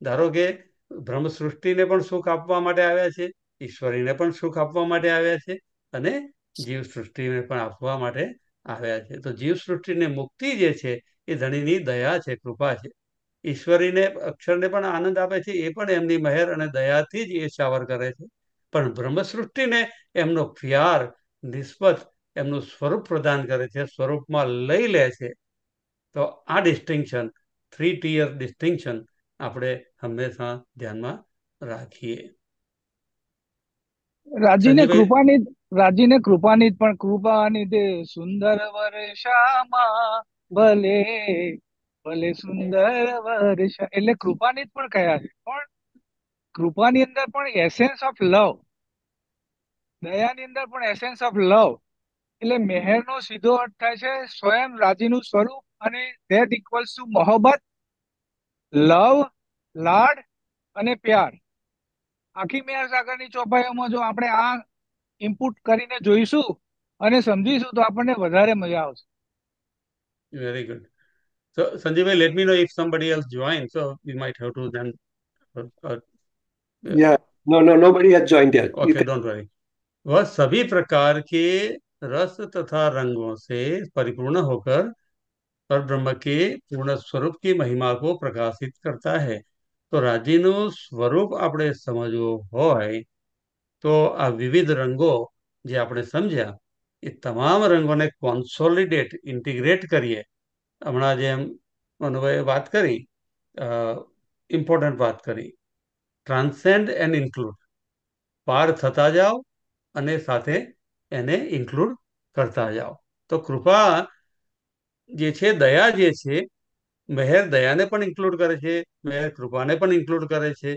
ધારો કે બ્રહ્મ સૃષ્ટિને પણ સુખ આપવા માટે આવ્યા છે, ઈશ્વરીને પણ સુખ આપવા માટે આવ્યા છે અને જીવ સૃષ્ટિને પણ આપવા માટે આવ્યા છે. તો જીવ સૃષ્ટિને મુક્તિ જે છે એ ધણીની દયા છે, કૃપા છે. ઈશ્વરીને અક્ષરને પણ આનંદ આપે છે, એ પણ એમની મહેર અને દયાથી જ એ શાવર કરે છે. પણ બ્રહ્મ સૃષ્ટિને એમનો પ્યાર નિસ્બત એમનું સ્વરૂપ પ્રદાન કરે છે, સ્વરૂપમાં લઈ લે છે. તો આ ડિસ્ટિંક્શન, 3 ટીયર ડિસ્ટિંક્શન આપણે હંમેશા ધ્યાનમાં રાખીએ. રાજીને કૃપાની પણ કૃપાની દે સુંદર વર્ષામાં ભલે ભલે સુંદર વર્ષ, એટલે કૃપાની જ પણ કયા છે. પણ કૃપાની અંદર પણ એસેન્સ ઓફ લવ, દયાની અંદર પણ એસેન્સ ઓફ લવ, એટલે મહેરનો સીધો અર્થ થાય છે સ્વયં રાજીનું સ્વરૂપ, અને ધેટ ઇક્વલ્સ ટુ મોહબ્બત, લવ, લાડ અને પ્યાર. આખી મેર સાગરની ચોપાઈઓમાં જો આપણે આ ઇનપુટ કરીને જોઈશું અને સમજીશું તો આપણને વધારે મજા આવશે. Very good. So Sanjay, let me know if somebody else joins, so we might have to then Yeah, no, nobody has joined yet. Okay, don't worry. वह सभी प्रकार के रस तथा रंगों से परिपूर्ण होकर परब्रह्म के पूर्ण स्वरूप की महिमा को प्रकाशित करता है. તો રાજીનું સ્વરૂપ આપણે સમજવું હોય તો આ વિવિધ રંગો જે આપણે સમજ્યા એ તમામ રંગોને કોન્સોલિડેટ ઇન્ટિગ્રેટ કરીએ. હમણાં જેમ મનુભાઈએ વાત કરી, ઇમ્પોર્ટન્ટ વાત કરી, ટ્રાન્સેન્ડ એન્ડ ઇન્ક્લુડ, પાર થતા જાઓ અને સાથે એને ઇન્ક્લુડ કરતા જાઓ. તો કૃપા જે છે, દયા જે છે, મહેર દયાને પણ ઇન્ક્લુડ કરે છે, મહેર કૃપાને પણ ઇન્ક્લુડ કરે છે,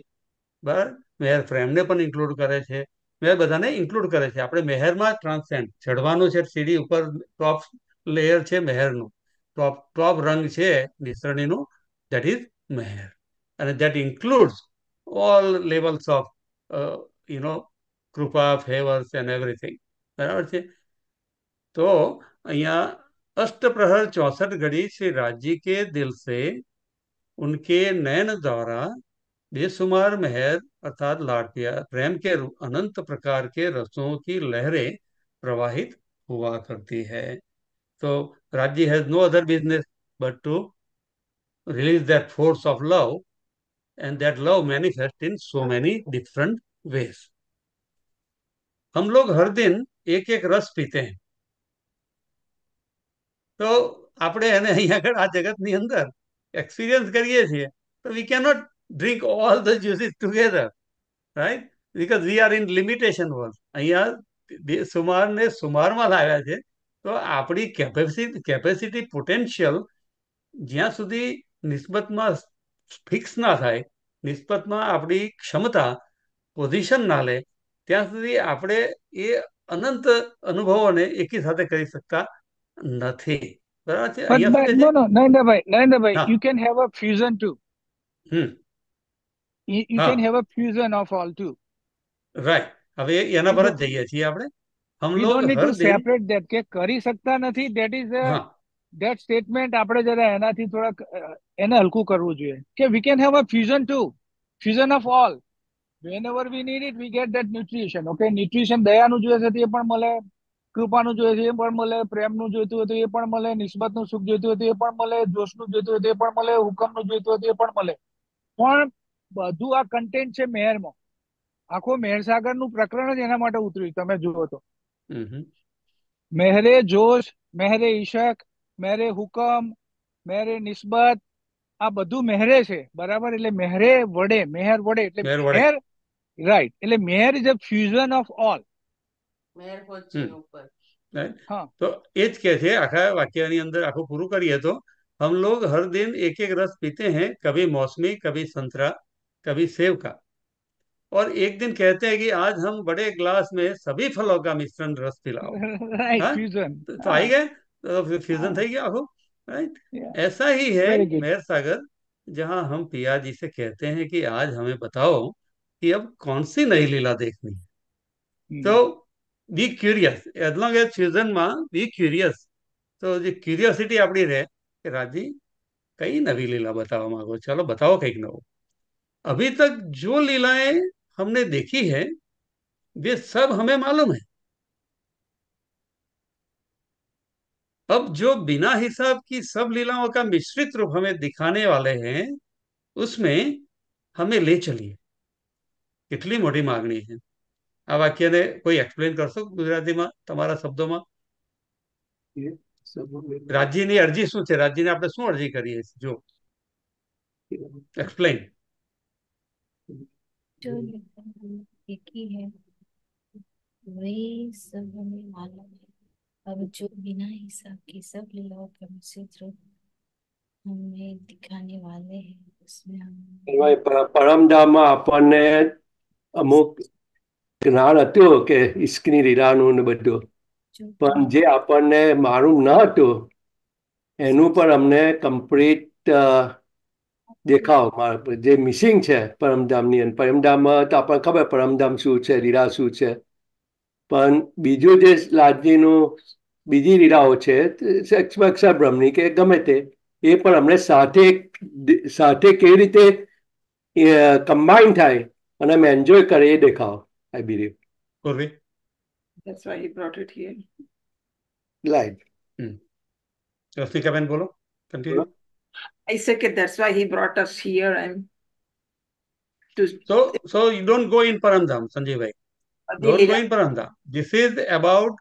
બરાબર. મહેર પ્રેમને પણ ઇન્ક્લુડ કરે છે, મહેર બધાને ઇન્ક્લુડ કરે છે. આપણે મહેરમાં ટ્રાન્સેન્ડ ચડવાનું છે, સીડી ઉપર ટોપ લેયર છે મહેરનું, ટોપ રંગ છે નિસરણીનું, દેટ ઇઝ મહેર. અને that includes all levels of કૃપા, ફેવર્સ એન્ડ એવરીથિંગ. બરાબર છે. તો અહીંયા अष्टप्रहर 64 घड़ी श्री राज्य के दिल से उनके नयन द्वारा बेशुमार मेहर अर्थात लाड प्यार प्रेम के अनंत प्रकार के रसों की लहरें प्रवाहित हुआ करती है. तो राज्य has no other business but to release that force of love, and that love manifest in so many different ways. हम लोग हर दिन एक एक रस पीते हैं. તો આપણે એને અહીં આગળ આ જગતની અંદર એક્સપિરિયન્સ કરીએ છીએ તો વી cannot drink all the juices together, right? Because we are in limitation world. અહીંયા સુમારને સુમારમાં લાવ્યા છે. તો આપણી કેપેસિટી પોટેન્શિયલ જ્યાં સુધી નિસ્બતમાં ફિક્સ ના થાય, નિસ્બતમાં આપણી ક્ષમતા પોઝિશન ના લે, ત્યાં સુધી આપણે એ અનંત અનુભવોને એકી સાથે કરી શકતા નથી. બરાબર છે. અહીંયા શું છે? નરેન્દ્રભાઈ, હા. you can have a fusion too. Hmm You હા can have a fusion of all too. Right. હવે એના પર જ જઈએ છીએ આપણે. હમ વી લોગ ડોન્ટ નીડ હર ટુ દિન, સેપરેટ ધેટ કે કરી શકતા નથી. ધેટ ઇઝ હા ધેટ સ્ટેટમેન્ટ આપણે જરા એનાથી થોડાક એને હલકું કરવું જોઈએ કે we can have a fusion too, fusion of all. whenever we need it we get that nutrition. Okay, nutrition દયાનું જોઈએ છે તો એ પણ મળે, કૃપાનું જોઈએ છે એ પણ મળે, પ્રેમનું જોઈતું હોય તો એ પણ મળે, નિસ્બતનું સુખ જોઈતું હોય તો એ પણ મળે, જોશનું જોઈતું હોય તો એ પણ મળે, હુકમનું જોઈતું હોય તો એ પણ મળે. પણ બધું આ કન્ટેન્ટ છે મેહરમાં. આખો મહેરસાગરનું પ્રકરણ જ એના માટે ઉતર્યું તમે જુઓ તો. મેહરે જોશ, મેહરે ઈશક, મેહરે હુકમ, મેહરે નિસ્બત, આ બધું મેહરે છે, બરાબર. એટલે મેહરે વડે, મેહર વડે એટલે મેર વડે, મેહર, રાઈટ. એટલે મેહર is a fusion of all. મેર પહોંચી ઉપર. રાઈટ. हाँ તો એ જ કે છે આખા વાક્યની અંદર, આખું પૂરું કરીએ તો हम लोग हर दिन एक एक रस पीते हैं, कभी मौसमी, कभी संतरा, कभी सेब का, और एक दिन कहते हैं कि आज हम बड़े ग्लास में सभी फलों का मिश्रण रस पिलाओ. राइट, हाँ, फ्यूजन. तो आई गए, तो फ्यूजन हाँ, થઈ ગયા આખું. राइट. या, ऐसा ही है वेरी गुड. मेहर सागर, जहां हम पिया जी से कहते हैं कि आज हमें बताओ कि अब कौन सी नई लीला देखनी है. तो બી ક્યુરિયસ, એઝ લોંગ એઝ ફ્યુઝનમાં બી ક્યુરિયસ. તો જે ક્યુરિયોસિટી આપણી રહે કે રાજી કઈ નવી लीला बतावा માંગો, चलो बताओ કંઈક નવો. अभी तक जो लीलाएं हमने देखी है वे सब हमें मालूम है. अब जो बिना हिसाब की सब लीलाओं का मिश्रित रूप हमें दिखाने वाले हैं, उसमें हमें ले चलिए. કેટલી મોટી માગણી છે. આ વાક્યને કોઈ એક્સપ્લેન કરશો ગુજરાતીમાં તમારા શબ્દોમાં? રાજ્યની અરજી શું છે? રાજ્યને આપણે શું અરજી કરીએ છીએ? જો एक्सप्लेन. जो देखी है वही सब हमें मालूम है, अब जो बिना हिसाब की सब लीलाओं का मिश्रित रूप हमें दिखाने वाले हैं, उसमें हम પરમધામમાં આપણને અમુક જ્ઞાન હતું કે ઈશ્કની લીલાનું ને બધું, जो પણ જે આપણને માલુમ ન હતું એનું પણ અમને કમ્પ્લીટ દેખાવ, જે મિસિંગ છે પરમધામની અંદર. પરમધામમાં તો આપણને ખબર પરમધામ શું છે, લીલા શું છે, પણ બીજું જે લાલજીનું બીજી લીલાઓ છે અક્ષર બ્રહ્મની કે ગમે તે, એ પણ અમને સાથે સાથે કેવી રીતે કમ્બાઈન થાય અને અમે એન્જોય કરે એ દેખાવ. આઈ બિલીવ પૂર્વી That's why he brought it here. Live. Rashmikaben બોલો, continue. I said that that's why he brought us here and to So you don't go in Paramdham, Sanjay bhai. Don't go in Paramdham. This is about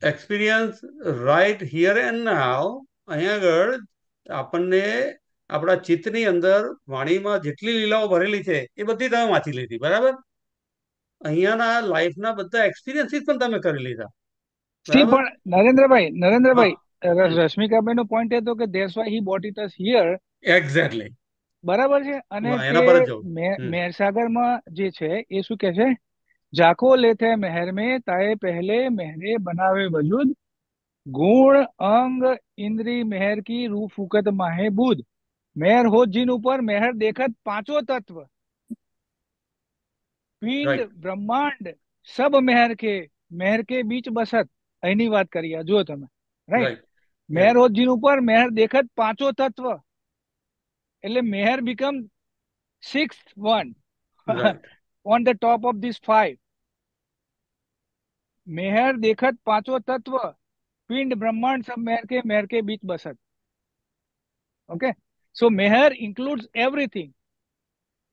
experience right here and now. અહીંયા આગળ આપણને આપણા ચિત્તની અંદર વાણીમાં જેટલી લીલાઓ ભરેલી છે એ બધી તમે વાંચી લીધી, બરાબર. અહીંયાના લાઈફના બધા એક્સપિરિયન્સીસ પણ તમે કરી લીધા, સી બરાબર. પણ નરેન્દ્રભાઈ, હમ. રશ્મિકાબેન નો પોઈન્ટ એ હતો કે that's why he bought it us here. Exactly. બરાબર છે. અને એના પર જ તે જવું. મહેરસાગરમાં જે છે એ શું કે છે, જાકો લેથે મહેર में ताए पहले महरे बनावे वजूद, गुण अंग इंद्री मेहर की रूह फूकत माहे बूद, मेहर हो जिन ऊपर मेहर देखत पांचों तत्व, पिंड રાઈટ. ब्रह्मांड सब मेहर के बीच बसत. અહીંની વાત કરીએ જો તમે, રાઈટ. રાઈટ. મેહર હોત જીન ઉપર મેહર દેખત પાંચો તત્વ, એટલે Mehr become sixth one right. on the top of these five. मेहर देखत पांचों तत्व, पिंड ब्रह्मांड सब मेहर के बीच बसत. ओके, सो मेहर इंक्लूड्स एवरीथिंग.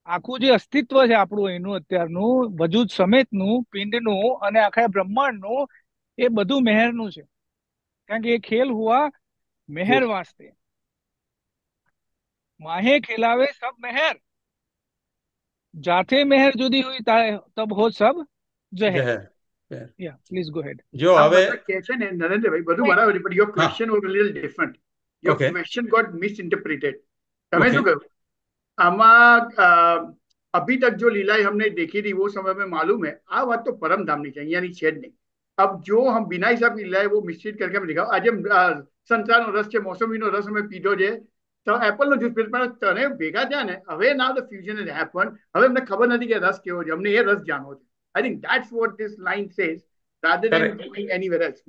આખું જે અસ્તિત્વ છે આપણું એનું અત્યારનું વજૂદ સમેતનું, પિંડનું અને આખા બ્રહ્માંડનું, એ બધું મેહરનું છે. કારણ કે એ ખેલ હુઆ मेहर वास्ते, माहे खिलावे सब मेहर, जाते मेहर जुदी हुई तब हो सब जहर. જહેર. या प्लीज गो हेड. જો આ હવે મતલબ કે છે ને નરેન્દ્રભાઈ બધું બરાબર છે, but your હા, question was a little different. Your okay question got misinterpreted. તમે ઓકે શું કહ્યું આમાં अभी तक जो लीलाएं हमने देखी थी वो समय में मालूम है, आ बात तो परम धामनी चाहिए यानी छेद नहीं. अब जो हम बिना हिसाब की लीलाएं वो मिश्रित करके हमें दिखाओ. आज संतराનો રસ છે, મોસંબીનો રસ અમે પીધો છે, તો એપલનો જ્યુસ પીધો, પણ તને ભેગા થયા ને હવે now the fusion has happened. હવે અમને ખબર નથી કે રસ કેવો છે, અમને એ રસ જાણવો છે. I think that's what this line says, rather than Correct. going anywhere else.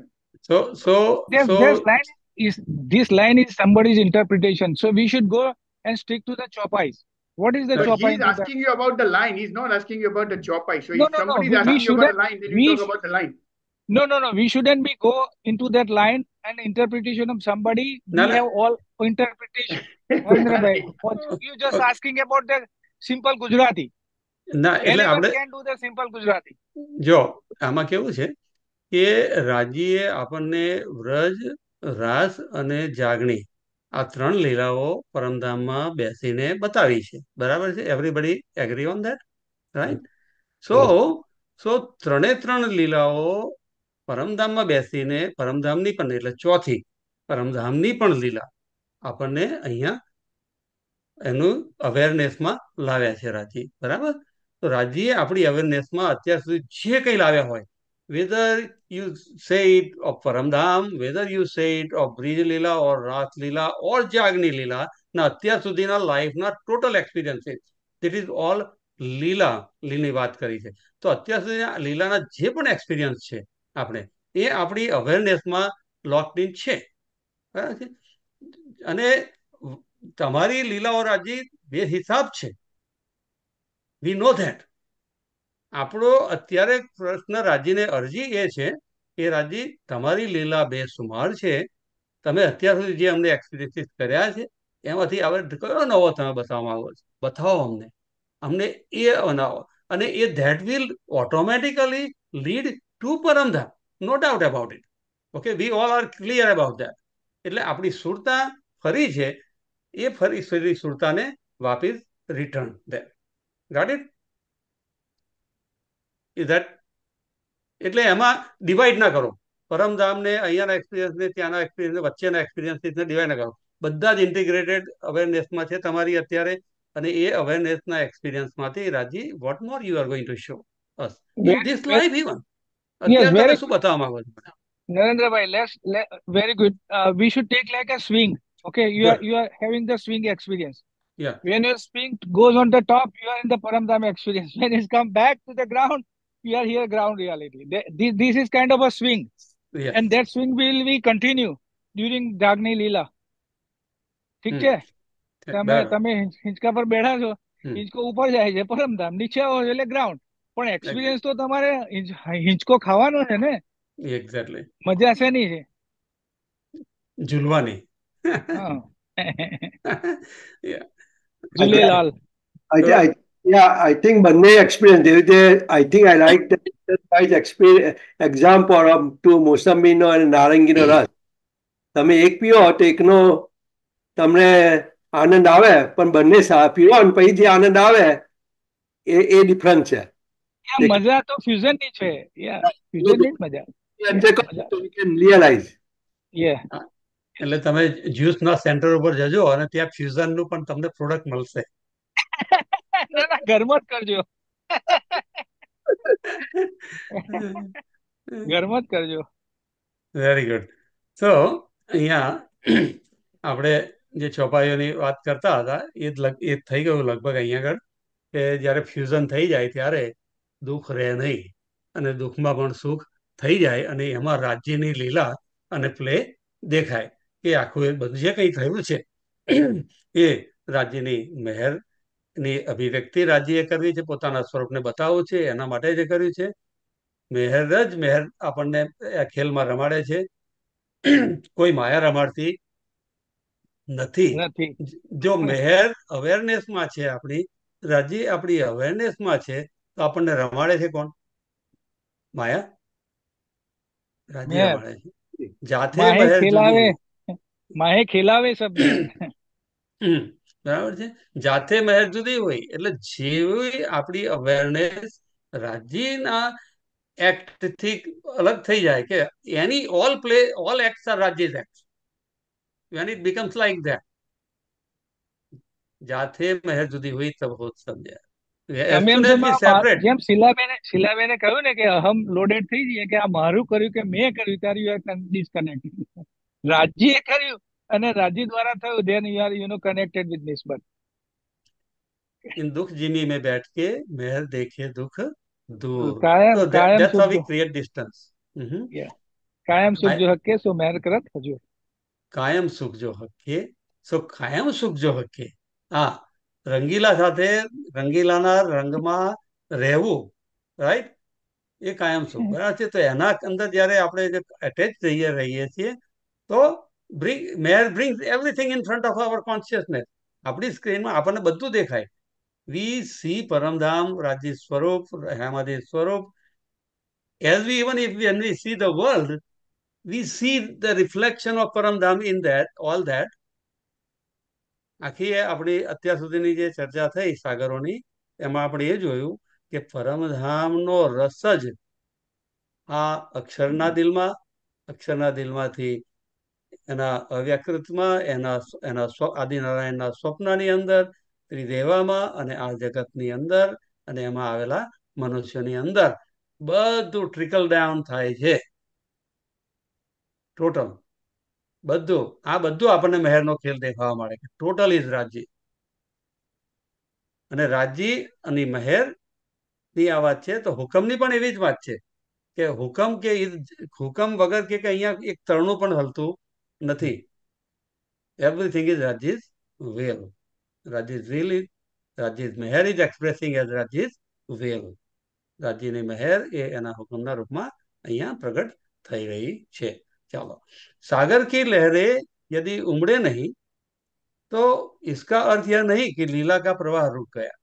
This line is somebody's interpretation. So we should go and stick to the chopais. What is the But chopai he's into that? asking you about the line. He's not asking you about the chopai. So No, if no, no. somebody is We asking you about shouldn't. a line, then you talk about the line. No, no, no. We shouldn't be go into that line and interpretation of somebody. No, We no. have all interpretation. Narendra bhai, you just Okay. asking about the simple Gujarati. ના એટલે Anyone આપણે can do the simple Gujarati. જો આમાં કેવું છે કે રાજીએ આપણને વ્રજ, રાસ અને જાગણી આ ત્રણ લીલાઓ પરમધામમાં બેસીને બતાવી છે. બરાબર છે? Everybody agree on that, right? So ત્રણે ત્રણ લીલાઓ પરમધામમાં બેસીને પરમધામની પણ એટલે ચોથી પરમધામની પણ લીલા આપણને અહીંયા એનું અવેરનેસમાં લાવ્યા છે રાજી. બરાબર? તો રાજીએ આપણી અવેરનેસમાં અત્યાર સુધી જે કંઈ લાવ્યા હોય, whether you say it of Paramdham, whether you say it of Brij Leela or Ras Leela or Jagni Leela, ના અત્યાર સુધીના લાઈફના ટોટલ એક્સપિરિયન્સીસ, ધીટ ઇઝ ઓલ લીલાની વાત કરી છે. તો અત્યાર સુધીના લીલાના જે પણ એક્સપિરિયન્સ છે આપણે એ આપણી અવેરનેસમાં લોકડ ઇન છે. બરાબર છે? અને તમારી લીલાઓ રાજી બે હિસાબ છે. વી નો ધેટ. આપણો અત્યારે પ્રશ્ન રાજીને અરજી એ છે કે રાજી તમારી લીલા બેસુમાર છે. તમે અત્યાર સુધી જે અમને એક્સપિરિયન્સીસ કર્યા છે એમાંથી હવે કયો નવો તમે બતાવવા માંગો છો? બતાવો અમને એ બનાવો. અને એ that will automatically lead to પરમધામ. No doubt about it. Okay, we all are clear about that. એટલે આપણી સુરતા ફરી છે, એ ફરી સુરતાને વાપીસ return that. Got it? Is that? એટલે એમાં ડિવાઈડ ના કરો. પરમધામને અહીંયાના એક્સપિરિયન્સને ત્યાંના એક્સપિરિયન્સ વચ્ચેના એક્સપિરિયન્સીસને ડિવાઈડ ના કરો. બધા જ ઇન્ટિગ્રેટેડ અવેરનેસમાં છે તમારી અત્યારે. અને એ અવેરનેસના એક્સપિરિયન્સમાંથી રાજી what more you are going to show us in this life even. અત્યારે તમે શું બતાવવા માંગો છો? Narendra bhai, very good. We should take like a swing. Okay, you are having the swing experience. Yeah. When your swing goes on the top, you are in the Paramdham experience. When it's come back to the ground, you are here ground reality. This is kind of a swing. Yeah. And that swing will be continue during Jagni Leela. ઠીક છે? તમે હિંચકા પર બેઠા છો, હિંચકો ઉપર જાય છે પરમધામ, નીચે આવો છો એટલે ગ્રાઉન્ડ. પણ એક્સપિરિયન્સ તો તમારે હિંચકો ખાવાનો છે ને. એક્ઝેક્ટલી. મજા શેની છે? ઝૂલવાની. ઝૂલેલાલ. I think બંને એક્સપિરિયન્સ એવી રીતે I think I like example of two મોસંબીનો અને નારંગીનો રસ. તમે એક પીઓ તો એકનો તમને આનંદ આવે, પણ બંને પીવો ને પછી જે આનંદ આવે એ ડિફરન્સ છે. મજા તો ફ્યુઝન ની છે. ફ્યુઝન ની મજા. રિયલાઇઝ. એટલે તમે જ્યુસના સેન્ટર ઉપર જજો અને ત્યાં ફ્યુઝન નું પણ તમને પ્રોડક્ટ મળશે. ઘરમાં જ કરજો. ઘરમાં જ કરજો. Very good. સો અહીંયા આપણે જે ચોપાઈઓની વાત કરતા હતા એ થઈ ગયું લગભગ અહીંયા આગળ કે જ્યારે ફ્યુઝન થઈ જાય ત્યારે દુઃખ રહે નહીં અને દુઃખમાં પણ સુખ થઈ જાય અને એમાં રાજ્યની લીલા અને પ્લે દેખાય. એ આખું એ બધું જે કંઈ થયું છે એ રાજ્યની મહેરની અભિવ્યક્તિ રાજ્યએ કરવી છે, પોતાના સ્વરૂપને બતાવવું છે, એના માટે જ કર્યું છે. મહેર આપણને ખેલમાં રમાડે છે. કોઈ માયા રમાડતી નથી. જો મહેર અવેરનેસમાં છે, આપણી રાજ્ય આપણી અવેરનેસમાં છે, તો આપણને રમાડે છે કોણ? માયા. રાજ્ય રમાડે છે. જાતે મહેર જુદી. માહે ખેલાવે સબને. બરાબર છે. જાતે મહેર જુદી હોય એટલે જેવી આપણી અવેરનેસ રાજ્યના એક્ટ થી અલગ થઈ જાય કે એની ઓલ એક્ટ્સ આર રાજ્ય's acts. when it becomes like that, જાતે મહેર જુદી હોય તબ હોત સમજ્યા. જેમ શીલાબેને કહ્યું ને કે અહમ લોડેડ થઈ જઈએ કે આ મારું કર્યું કે મેં કર્યું, ત્યારે યુ આર ડિસ્કનેક્ટ. રાજ્યએ કર્યું અને રાજ્ય દ્વારા થયું, then you are connected with નિસ્બત. इन दुख जिमी में बैठ के मेहर देखे दुख दूर. કાયમ So કાયમ that's how સુખ we જો create distance. Mhm. yeah. કાયમ સુખ I, જો હકે સો મહેર કરત હજુ. કાયમ સુખ જો હકે સો કાયમ સુખ જો હકે. હા, રંગીલા સાથે રંગીલાના રંગમાં રહેવું, રાઈટ, એ કાયમ સુખ, બરાબર છે. તો એના અંદર જયારે આપણે એટેચ રહીએ છીએ તો મેર brings everything in front of our consciousness. આપણી સ્ક્રીનમાં આપણને બધું દેખાય. વી સી પરમધામ, રાજ્ય સ્વરૂપ, હેમાદિ સ્વરૂપ. As we even if when we see the world, we see the reflection of Paramdham in that, all that. આખી આપણી અત્યાર સુધીની જે ચર્ચા થઈ સાગરોની, એમાં આપણે એ જોયું કે પરમધામનો રસ જ આ અક્ષરના દિલમાંથી એના અવ્યાકૃતમાં, એના આદિનારાયણના સ્વપ્નની અંદર, ત્રિદેવામાં અને આ જગતની અંદર અને એમાં આવેલા મનુષ્યની અંદર બધું ટ્રિકલ ડાઉન થાય છે. ટોટલ બધું આપણને મહેરનો ખેલ દેખાવા મળે કે ટોટલ ઇઝ રાજ્ય. અને રાજ્ય અને મહેર ની આ વાત છે. તો હુકમની પણ એવી જ વાત છે કે હુકમ વગર કે અહીંયા એક તરણું પણ હલતું નથી. એવરીથિંગ ઇઝ રાજ્ય's will. રાજ્ય's will is રાજ્ય's મહેર ઇઝ એક્સપ્રેસિંગ એઝ રાજ્ય's will. રાજ્યની મહેર એ એના હુકમના રૂપમાં અહીંયા પ્રગટ થઈ રહી છે. ચાલો, सागर की लहरें यदि उमड़े नहीं तो इसका अर्थ यह नहीं कि लीला का प्रवाह रुक गया.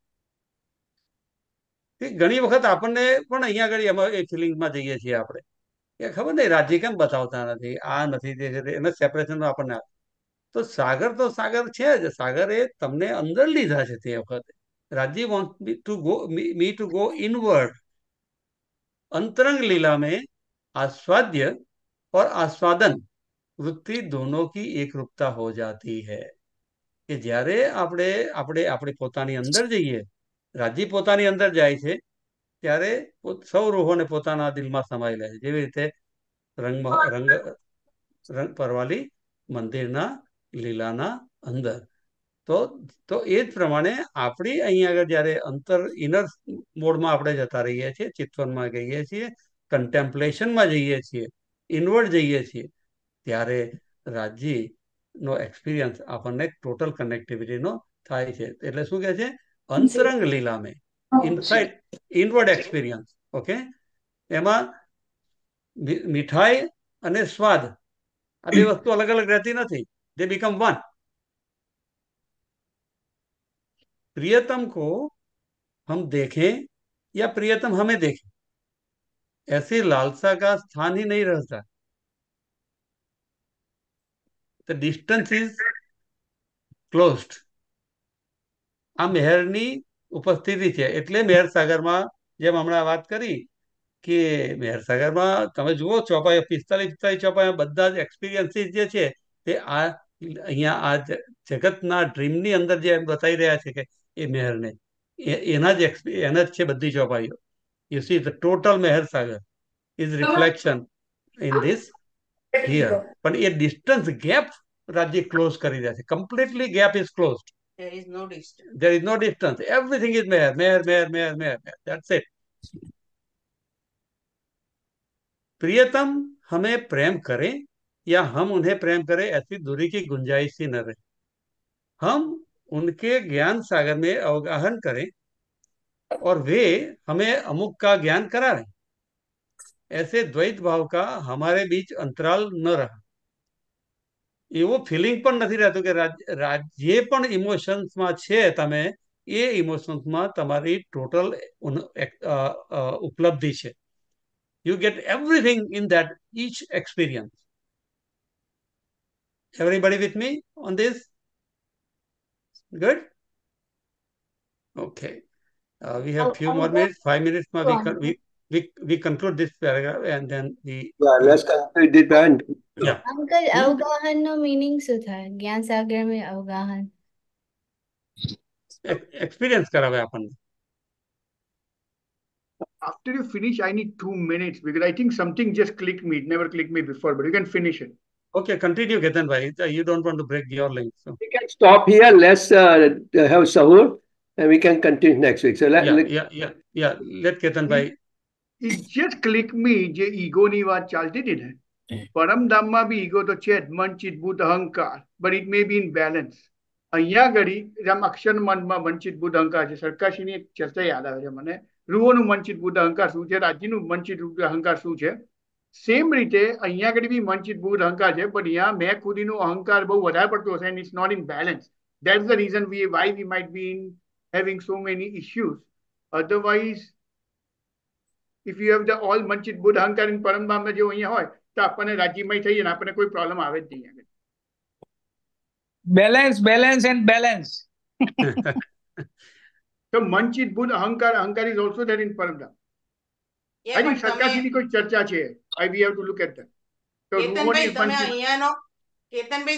ઘણી વખત આપણને પણ અહીંયા આગળ એમાં એ ફિલિંગમાં જઈએ છીએ આપણે કે ખબર નહીં રાજ્ય કેમ બતાવતા નથી, આ નથી તે એને સેપરેશન આપણને. તો સાગર છે જ. સાગર એ તમને અંદર લીધા છે તે વખતે. રાજ્ય want me to go inward. अंतरंग लीला में आस्वाद्य और आस्वादन वृत्ति दोनों की एकरूपता हो जाती है. કે જ્યારે આપણે પોતાની અંદર જઈએ, રાજ્ય પોતાની અંદર જાય છે, ત્યારે સૌ રૂહોને પોતાના દિલમાં સમાઈ લે છે. જેવી રીતે રંગ પરવાલી મંદિરના લીલાના અંદર. તો એ જ પ્રમાણે આપણી અહીંયા આગળ જયારે ઇનર મોડમાં આપણે જતા રહીએ છીએ, ચિત્તવનમાં જઈએ છીએ, કન્ટેમ્પલેશનમાં જઈએ છીએ, ઇનવર્ડ જઈએ છીએ, ત્યારે રાજ્યનો એક્સપિરિયન્સ આપણને ટોટલ કનેક્ટિવિટીનો થાય છે. એટલે શું કહે છે? અંતરંગ લીલા મેં ઇનસાઇડ ઇનવર્ડ એક્સપિરિયન્સ. ઓકે, એમાં મીઠાઈ અને સ્વાદ આ બે વસ્તુ અલગ અલગ રહેતી નથી. દે બીકમ વન. प्रियतम को हम देखें या प्रियतम हमें देखें, ऐसी लालसा का स्थान ही नहीं रहता. The distance is closed. આ મહેરની ઉપસ્થિતિ છે. એટલે મહેર સાગરમાં જેમ હમણાં વાત કરી કે મહેર સાગરમાં તમે જુઓ ચોપાઈ 45 ચોપાઈ બધા જ એક્સપિરિયન્સીસ જે છે તે અહીંયા આ જગતના ડ્રીમની અંદર જે બતાવી રહ્યા છે કે એ મહેરને એના જ છે બધી ચોપાઈઓ. યુ સી ધ ટોટલ મહેર સાગર is reflection in this here. પણ એ ડિસ્ટન્સ ગેપ રાજ્ય ક્લોઝ કરી રહ્યા છે. Completely gap is closed. There is no distance. There is no distance. Everything is meher, meher, meher, meher, meher. That's it. प्रियतम हमें प्रेम करें या हम उन्हें प्रेम करें, ऐसी दूरी की गुंजाइश ही न रहे. हम उनके ज्ञान सागर में अवगाहन करें और वे हमें अमुक का ज्ञान करा रहे, ऐसे द्वैत भाव का हमारे बीच अंतराल न रहा. એવો ફિલિંગ પણ નથી રહેતું કે જે પણ ઇમોશન્સમાં છે તમે એ ઇમોશન્સમાં તમારી ટોટલ ઉપલબ્ધિ છે. You get everything in that each experience. Everybody with me on this? Good? Okay. We have few more minutes, 5 minutes. We conclude this paragraph and then we... Yeah, let's conclude it and... Yeah. Uncle અવગાહન નો meaning શું થાય? જ્ઞાન સાગર में અવગાહન experience કરાવે આપણને. After you finish, I need 2 minutes because I think something just clicked me. It never clicked me before, but you can finish it. Okay, continue, Ketan bhai. You don't want to break your link. So. We can stop here. Let's have sahur and we can continue next week. So let Ketan bhai. It just clicked me જે ઈગોની વાત ચાલતી હતી ને, પરમધામમાં બી ego તો છે જ, મન ચિત્ત બુદ્ધ અહંકાર, but it may be in balance. અહીંયા ઘડી જેમ અક્ષર મનમાં મન ચિત્ત બુદ્ધ અહંકાર છે, સરકાશીની એક ચર્ચા યાદ આવે છે મને, રૂઓનું મન ચિત્ત બુદ્ધ અહંકાર શું છે, રાજ્યનું મન ચિત્ત બુદ્ધ અહંકાર શું છે. સેમ રીતે અહીંયા ઘડી બી મન ચિત્ત બુદ્ધ અહંકાર છે, પણ અહીંયા મેં ખુદીનું અહંકાર બહુ વધારે પડતો હશે, and it's not in balance. That's the reason why we might be having so many issues. Otherwise, if you have the all મંચિત Buddha અહંકાર in પરમધામમાં જો અહીંયા હોય તો આપણને રાજીમય થઈએ ને આપણને કોઈ પ્રોબ્લેમ આવે જ નહીં. Balance balance and balance. તો મંચિત બુદ્ધ અહંકાર is also there in પરમધામ. I think સરકારશ્રીની કોઈ ચર્ચા છે. We have to look at that. કેતનભાઈ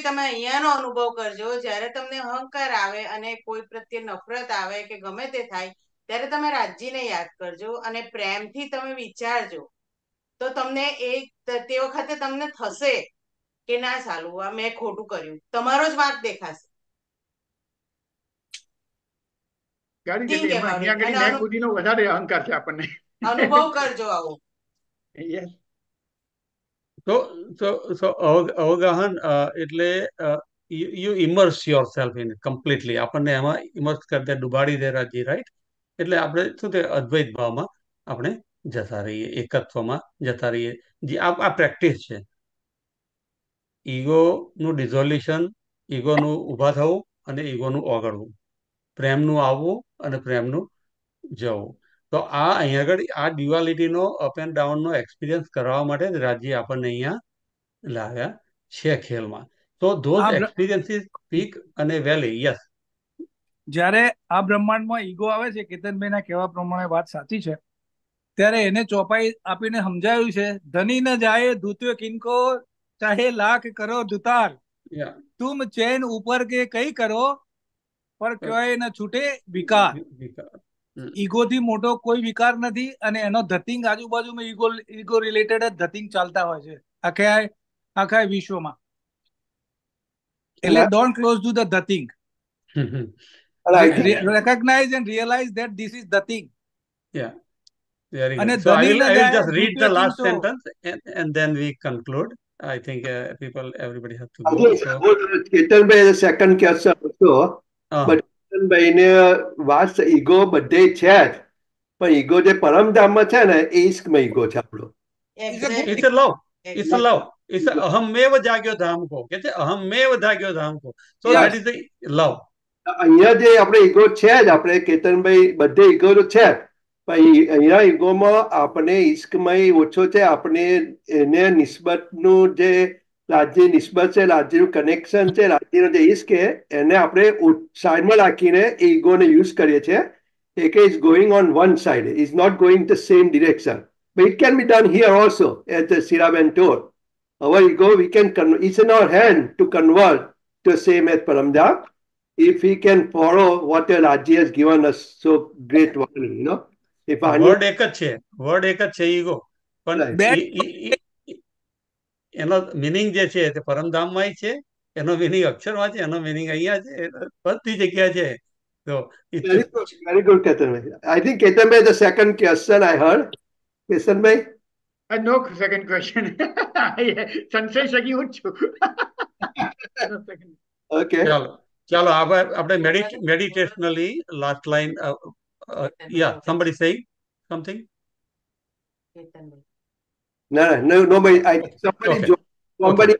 તમે અહીંયાનો અનુભવ કરજો, જ્યારે તમને અહંકાર આવે અને કોઈ પ્રત્યે નફરત આવે કે ગમે તે થાય ત્યારે તમે રાજ્યને યાદ કરજો અને પ્રેમથી તમે વિચારજો, તો તમને તે વખતે તમને થશે કે ના સાલું આ મેં ખોટું કર્યું, તમારો જ વાંક દેખાશે. વધારે અહંકાર છે આપણને, અનુભવ કરજો આવો. So અવગાહન એટલે you immerse yourself in it completely. આપણને એમાં immerse કરી દે, ડુબાડી દે રાજ્ય, રાઈટ? એટલે આપણે શું તે અદ્વૈત ભાવમાં આપણે જતા રહીએ, એકત્વમાં જતા રહીએ. જે આ પ્રેક્ટિસ છે. ઈગોનું ડિઝોલ્યુશન, ઈગોનું ઊભા થવું અને ઈગોનું ઓગળવું, પ્રેમનું આવવું અને પ્રેમનું જવું. તો આ અહીંયા આગળ આ ડ્યુઆલિટીનો અપ એન્ડ ડાઉનનો એક્સપિરિયન્સ કરવા માટે જ રાજ્ય આપણને અહીંયા લાવ્યા છે ખેલમાં. તો ધોઝ એક્સપિરિયન્સીસ પીક અને વેલી. યસ, જ્યારે આ બ્રહ્માંડમાં ઈગો આવે છે, કેતનભાઈના કહેવા પ્રમાણે વાત સાચી છે, ત્યારે એને ચોપાઈ આપીને સમજાયું છે, ધની ન જાય ધૂત્યો કિનકો ચાહે લાખ કરો દુતાર, તુમ ચેન ઉપર કે કઈ કરો પર ક્યોય ન છૂટે વિકાર. ઈગોથી મોટો કોઈ વિકાર નથી, અને એનો ધતિંગ આજુબાજુમાં ઈગો રિલેટેડ જ ધતિંગ ચાલતા હોય છે આખા વિશ્વમાં. એટલે ડોન્ટ ક્લોઝ ટુ ધ ધતિંગ. Recognize and realize that this is the thing. Yeah, very good. So I will just read the last sentence and then we conclude. I think everybody has to go. Ketanbhai has a second question also. But Ketanbhai વાત ego બધે છે જ, પણ ego જે પરમધામમાં છે ને એ ઈશ્કમાં ego છે આપણો. It's a love. It's a love. It's a અહમેવ જાગ્યો ધામકો. કે છે અહમેવ જાગ્યો ધામકો. So that is the love. અહીંયા જે આપણે ઈગો છે જ, આપણે કેતનભાઈ બધે ઈગો તો છે, પણ અહીંયા ઈગોમાં આપણે ઈશ્કમય ઓછો છે. આપણે એને નિસ્બતનું જે રાજ્ય નિસ્બત છે, રાજ્યનું કનેક્શન છે, રાજ્યનો જે ઈશ્ક છે એને આપણે સાઈડમાં રાખીને એ ઈગોને યુઝ કરીએ છીએ. એક is going on one side, is not going the same direction. But it can be done here also, as Siraben told. Our ego, we can it's in our hand to convert to the same as Paramdam, if we can follow what the Raji has given us so great warning, you know. If word એક જ છે ego, પણ એનો meaning જે છે તે પરમધામમાં છે, એનો મિનિંગ અક્ષરમાં છે, એનો મિનિંગ અહીંયા છે, બધી જગ્યા છે. So very good, Ketanbhai. I think Ketanbhai, the second question I heard. Ketanbhai? No second question. સંશય સગી હું છું. Okay. ચાલો આપણે meditationally last line. Yeah, somebody say something. Nobody. Somebody,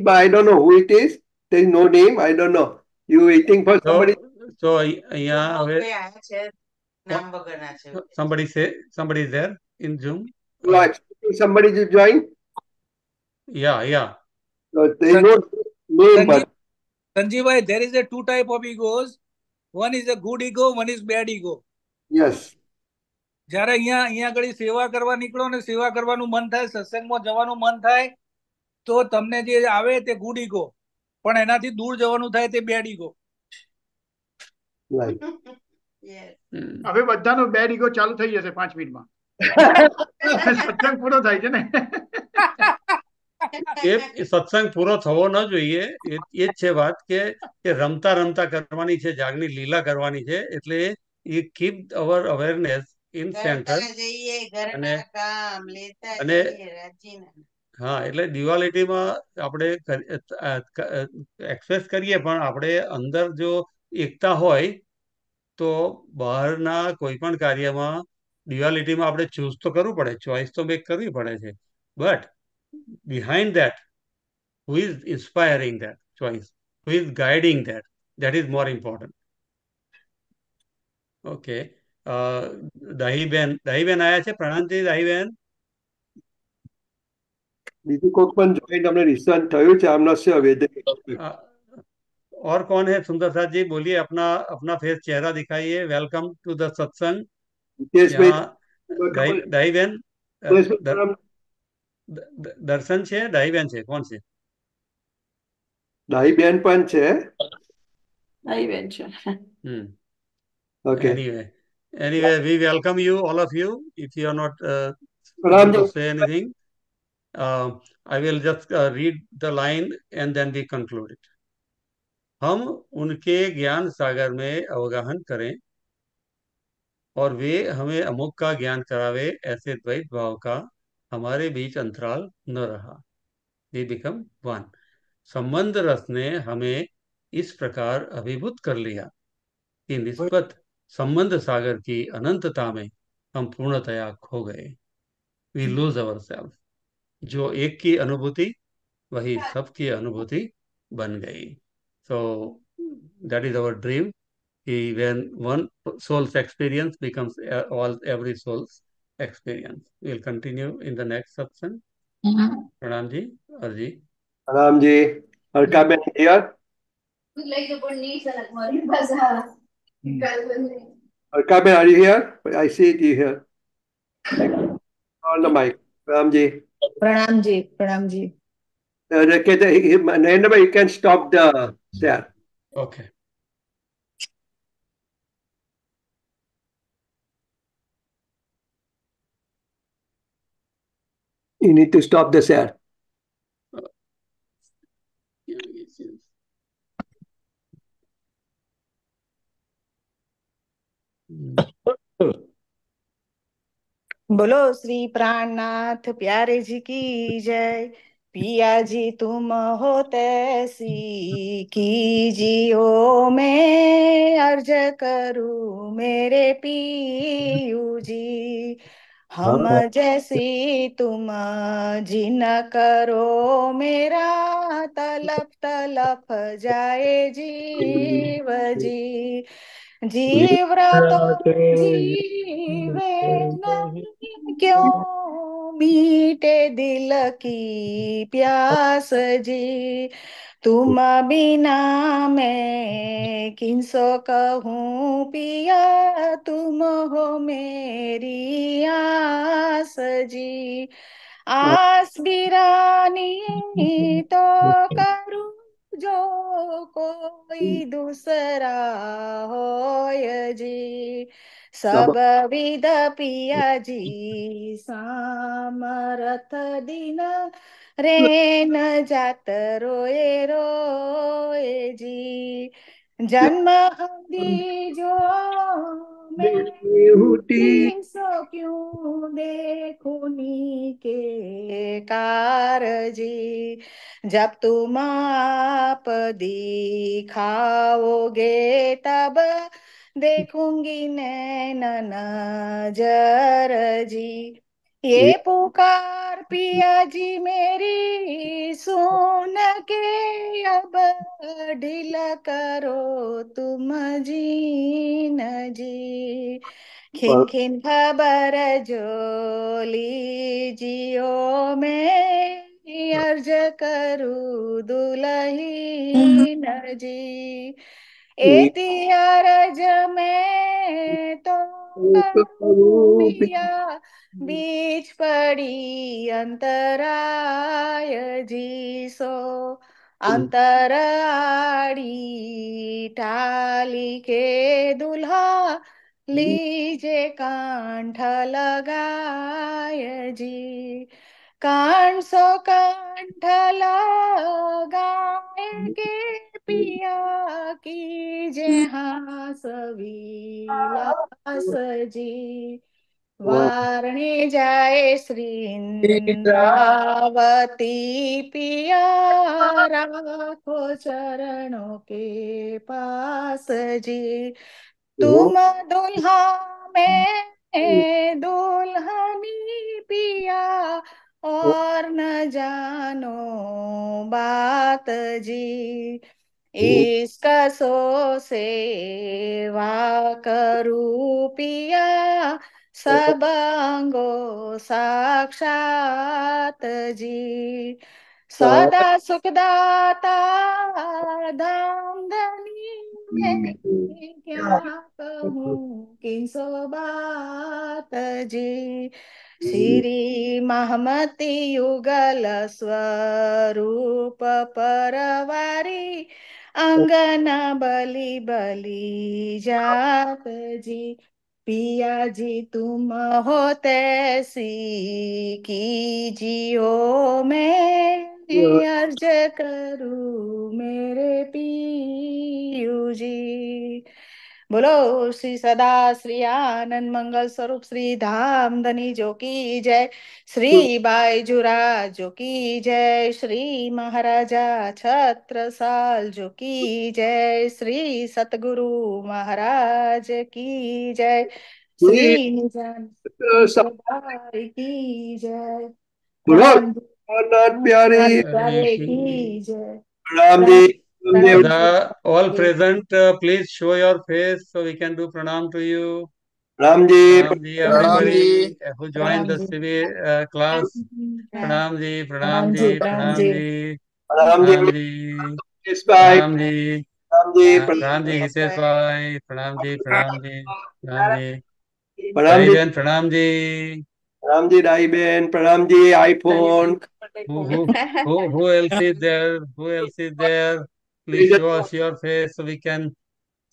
but I don't know who it is. There is no name. I don't know. You waiting for somebody? So somebody is there in Zoom. You are expecting somebody to join? Yeah. So there is no name, but Sanjeev, there is a two type of egos. One is a good ego, one is bad ego. Yes. જ્યારે અહીંયા આગળ સેવા કરવા નીકળો ને સેવા કરવાનું મન થાય, સત્સંગમાં જવાનું મન થાય, તો તમને જે આવે તે ગુડ ઈગો, પણ એનાથી દૂર જવાનું થાય તે બેડ ઈગો. હવે બધાનો બેડ ઈગો ચાલુ થઈ જશે 5 મિનિટમાં. સત્સંગ પૂરો થાય છે ને. એ સત્સંગ પૂરો થવો ન જોઈએ, એ જ છે વાત કે રમતા રમતા કરવાની છે, જાગની લીલા કરવાની છે. એટલે એ keep our awareness in centre. કરતા જઈએ અને ઘરના કામ લેતા અને જઈએ રાજીના. હા, એટલે ડ્યુઆલિટીમાં આપણે એક્સપ્રેસ કરીએ, પણ આપણે અંદર જો એકતા હોય તો બહારના કોઈ પણ કાર્યમાં ડ્યુઆલિટીમાં આપણે ચૂઝ તો કરવું પડે, ચોઇસ તો મેક કરવી પડે છે. But behind that, who is inspiring that choice, who is guiding that, that is more important. Okay. દાહીબેન આયા છે. પ્રણામજી દાહીબેન. બીજું કોઈક પણ જોઈને અમને રિસર્ચ થયું છે, આમ નોટ શ્યોર વેધર. और कौन है? सुंदर साथ जी बोलिए, अपना अपना फेस चेहरा दिखाइए. वेलकम टू द सत्संग. यहाँ दाहीबेन દર્શન છે, દાહીબેન છે, કોણ છે? દાહીબેન પણ છે. દાહીબેન છે. Okay. Anyway, we welcome you, all of you. If you are not able to say anything, I will just read the line and then we conclude it. हम उनके ज्ञान सागर में अवगाहन करें और वे हमें अमुक का ज्ञान करावे, ऐसे द्वैत भाव का हमारे बीच अंतराल न रहा. We become one. संबंध रस ने हमें इस प्रकार अभिभूत कर लिया कि निस्बत संबंध सागर की अनंतता में हम पूर्णतया खो गए. We lose ourselves. जो एक की अनुभूति वही सबकी अनुभूति बन गई. So that is our dream. When one soul's experience becomes all every soul's experience. We'll continue in the next satsang. Pranam ji, Arji. Pranam ji, Alkaben here. Alkaben, are you here? I see it here. On the mic. Pranam ji. Pranam ji, Pranam ji. Narendra, you can stop the share. Okay. You need to stop the share. बोलो श्री प्राणनाथ प्यारे जी की जय। पिया जी तुम हो तैसी कीजियो, मैं अर्ज करूं मेरे पियू जी। हम जैसी तुम जिन करो, मेरा तलप तलप जाए जीव जी। जीव तो जीवे नहीं, क्यों मीटे दिल की प्यास जी। तुम बिना मैं किनसो कहूँ पिया, तुम हो मेरी आस जी। आस बिरानी तो करूँ जो कोई दूसरा होय जी। सब विद पिया जी सामरथ दिन, रे न जात रोए रोए जी। जन्म दीजो मैं सो क्यों देखूनी के कार जी। जब तुम आप दिखाओगे तब देखूंगी नैन नजर जी। ये पुकार पिया जी मेरी सुन के, अब ढील करो तुम जीन जी। खिन खिन खबर जो लीजियो, मैं अर्ज करूँ दुलहीन जी। एति अर्ज में तो करूँ पिया, बीच पड़ी अंतराय जी। सो अंतर आड़ी टाली के दुल्हा, लीजे कांठ लगाय जी। कान सो कंठ लगाए के पिया की जे हास विलास जी वारणे जाए श्री इंद्रावती पिया राखो चरणों के पास जी तुम दुल्हा में दुल्हनी पिया और न जानो बात जी इसका सो सेवा करूं पिया सब अंगो साक्षात जी सदा सुखदाता धाम धनी मैं क्या कहूँ किन सो बात जी श्री महमती युगल स्वरूप परवारी अंगन बलि बलि जात जी पिया जी तुम हो तैसी कीजियो मैं अर्ज करूं मेरे पीयू जी बोलो श्री सदा श्री आनंद मंगल स्वरूप श्री धाम धनी जो की जय श्री बाईजुरा जो की जय श्री महाराजा छत्रसाल जो की जय श्री सतगुरु महाराज की जय श्री निजान बाई की जय बोलो प्रणाम जी जगन्नाथ प्यारे प्यारे की जय प्रणाम जी प्रणाम देव प्रणाम जी All present, please show your face so we can do pranam to you. प्रणाम जी Pranam ji, प्रणाम जी everybody who joined प्रणाम the ji CBA class. Pranam ji, प्रणाम pranam जी ji, प्रणाम pranam जी ji, प्रणाम जी pranam ji, यश भाई pranam ji, प्रणाम जी pranam ji, Hitesh bhai, pranam ji, pranam ji, pranam ji, प्रणाम जी Daiven, pranam ji. प्रणाम जी दाई बहन प्रणाम जी iPhone Who, who, who else is there? Who else is there? Please show us your face so we can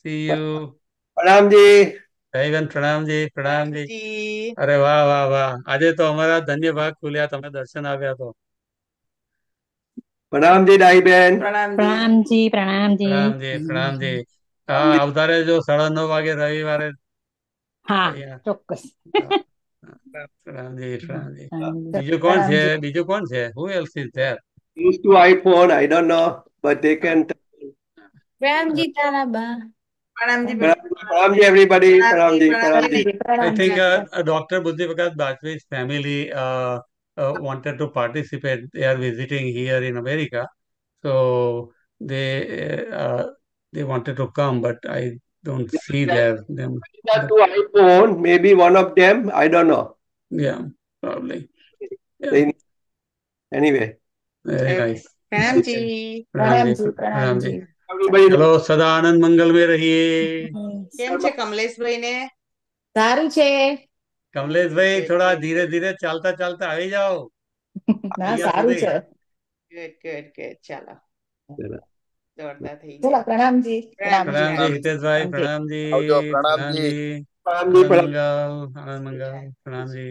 see you. प्रणाम जी દૈવન પ્રણામજી પ્રણામજી जी અરે વાહ વાહ વાહ આજે તો અમારા ધન્ય ભાગ ખુલ્યા તમે દર્શન આવ્યા તો प्रणाम जी दाई बहन प्रणाम जी प्रणाम जी प्रणाम जी પ્રણામજી પ્રણામજી હા આવતા રહેજો 9:30 વાગે રવિવારે હા અહીંયા ચોક્કસ હા, હા. પ્રણામજી પ્રણામજી प्रणाम બીજું કોણ प्रणाम છે जी બીજું કોણ છે who else is there used to iPhone I don't know but they હા, can प्रणाम जी ताराबा प्रणाम जी प्रणाम जी everybody प्रणाम जी प्रणाम प्रणाम जी जी बेटा I प्रणाम जी think Dr. Buddhi Prakash Bajpayee's family wanted to participate. They are visiting here in America, so they wanted to come, but I don't see them. to iPhone maybe one of them I don't know Yeah, probably. Yeah, they, anyway very nice. प्रणाम जी प्रणाम जी प्रणाम प्रणाम जी जी everybody चलो सदा आनंद मंगल में रहिए કેમ છે કમલેશભાઈ ને સારું છે कमलेश भाई थोड़ा धीरे धीरे चालता चालता આવી જાઓ ના અહીંયા સારું સુધી છે ગુડ ગુડ ગુડ ચાલો જોરદાર થઈ ચલો ગયા પ્રણામ जी પ્રણામ प्रणाम जी प्रणाम जी प्रणाम हितेश भाई प्रणाम जी प्रणाम जी આવજો પ્રણામ प्रणाम જી जी प्रणाम जी आनंद प्रणाम मंगल प्रणाम जी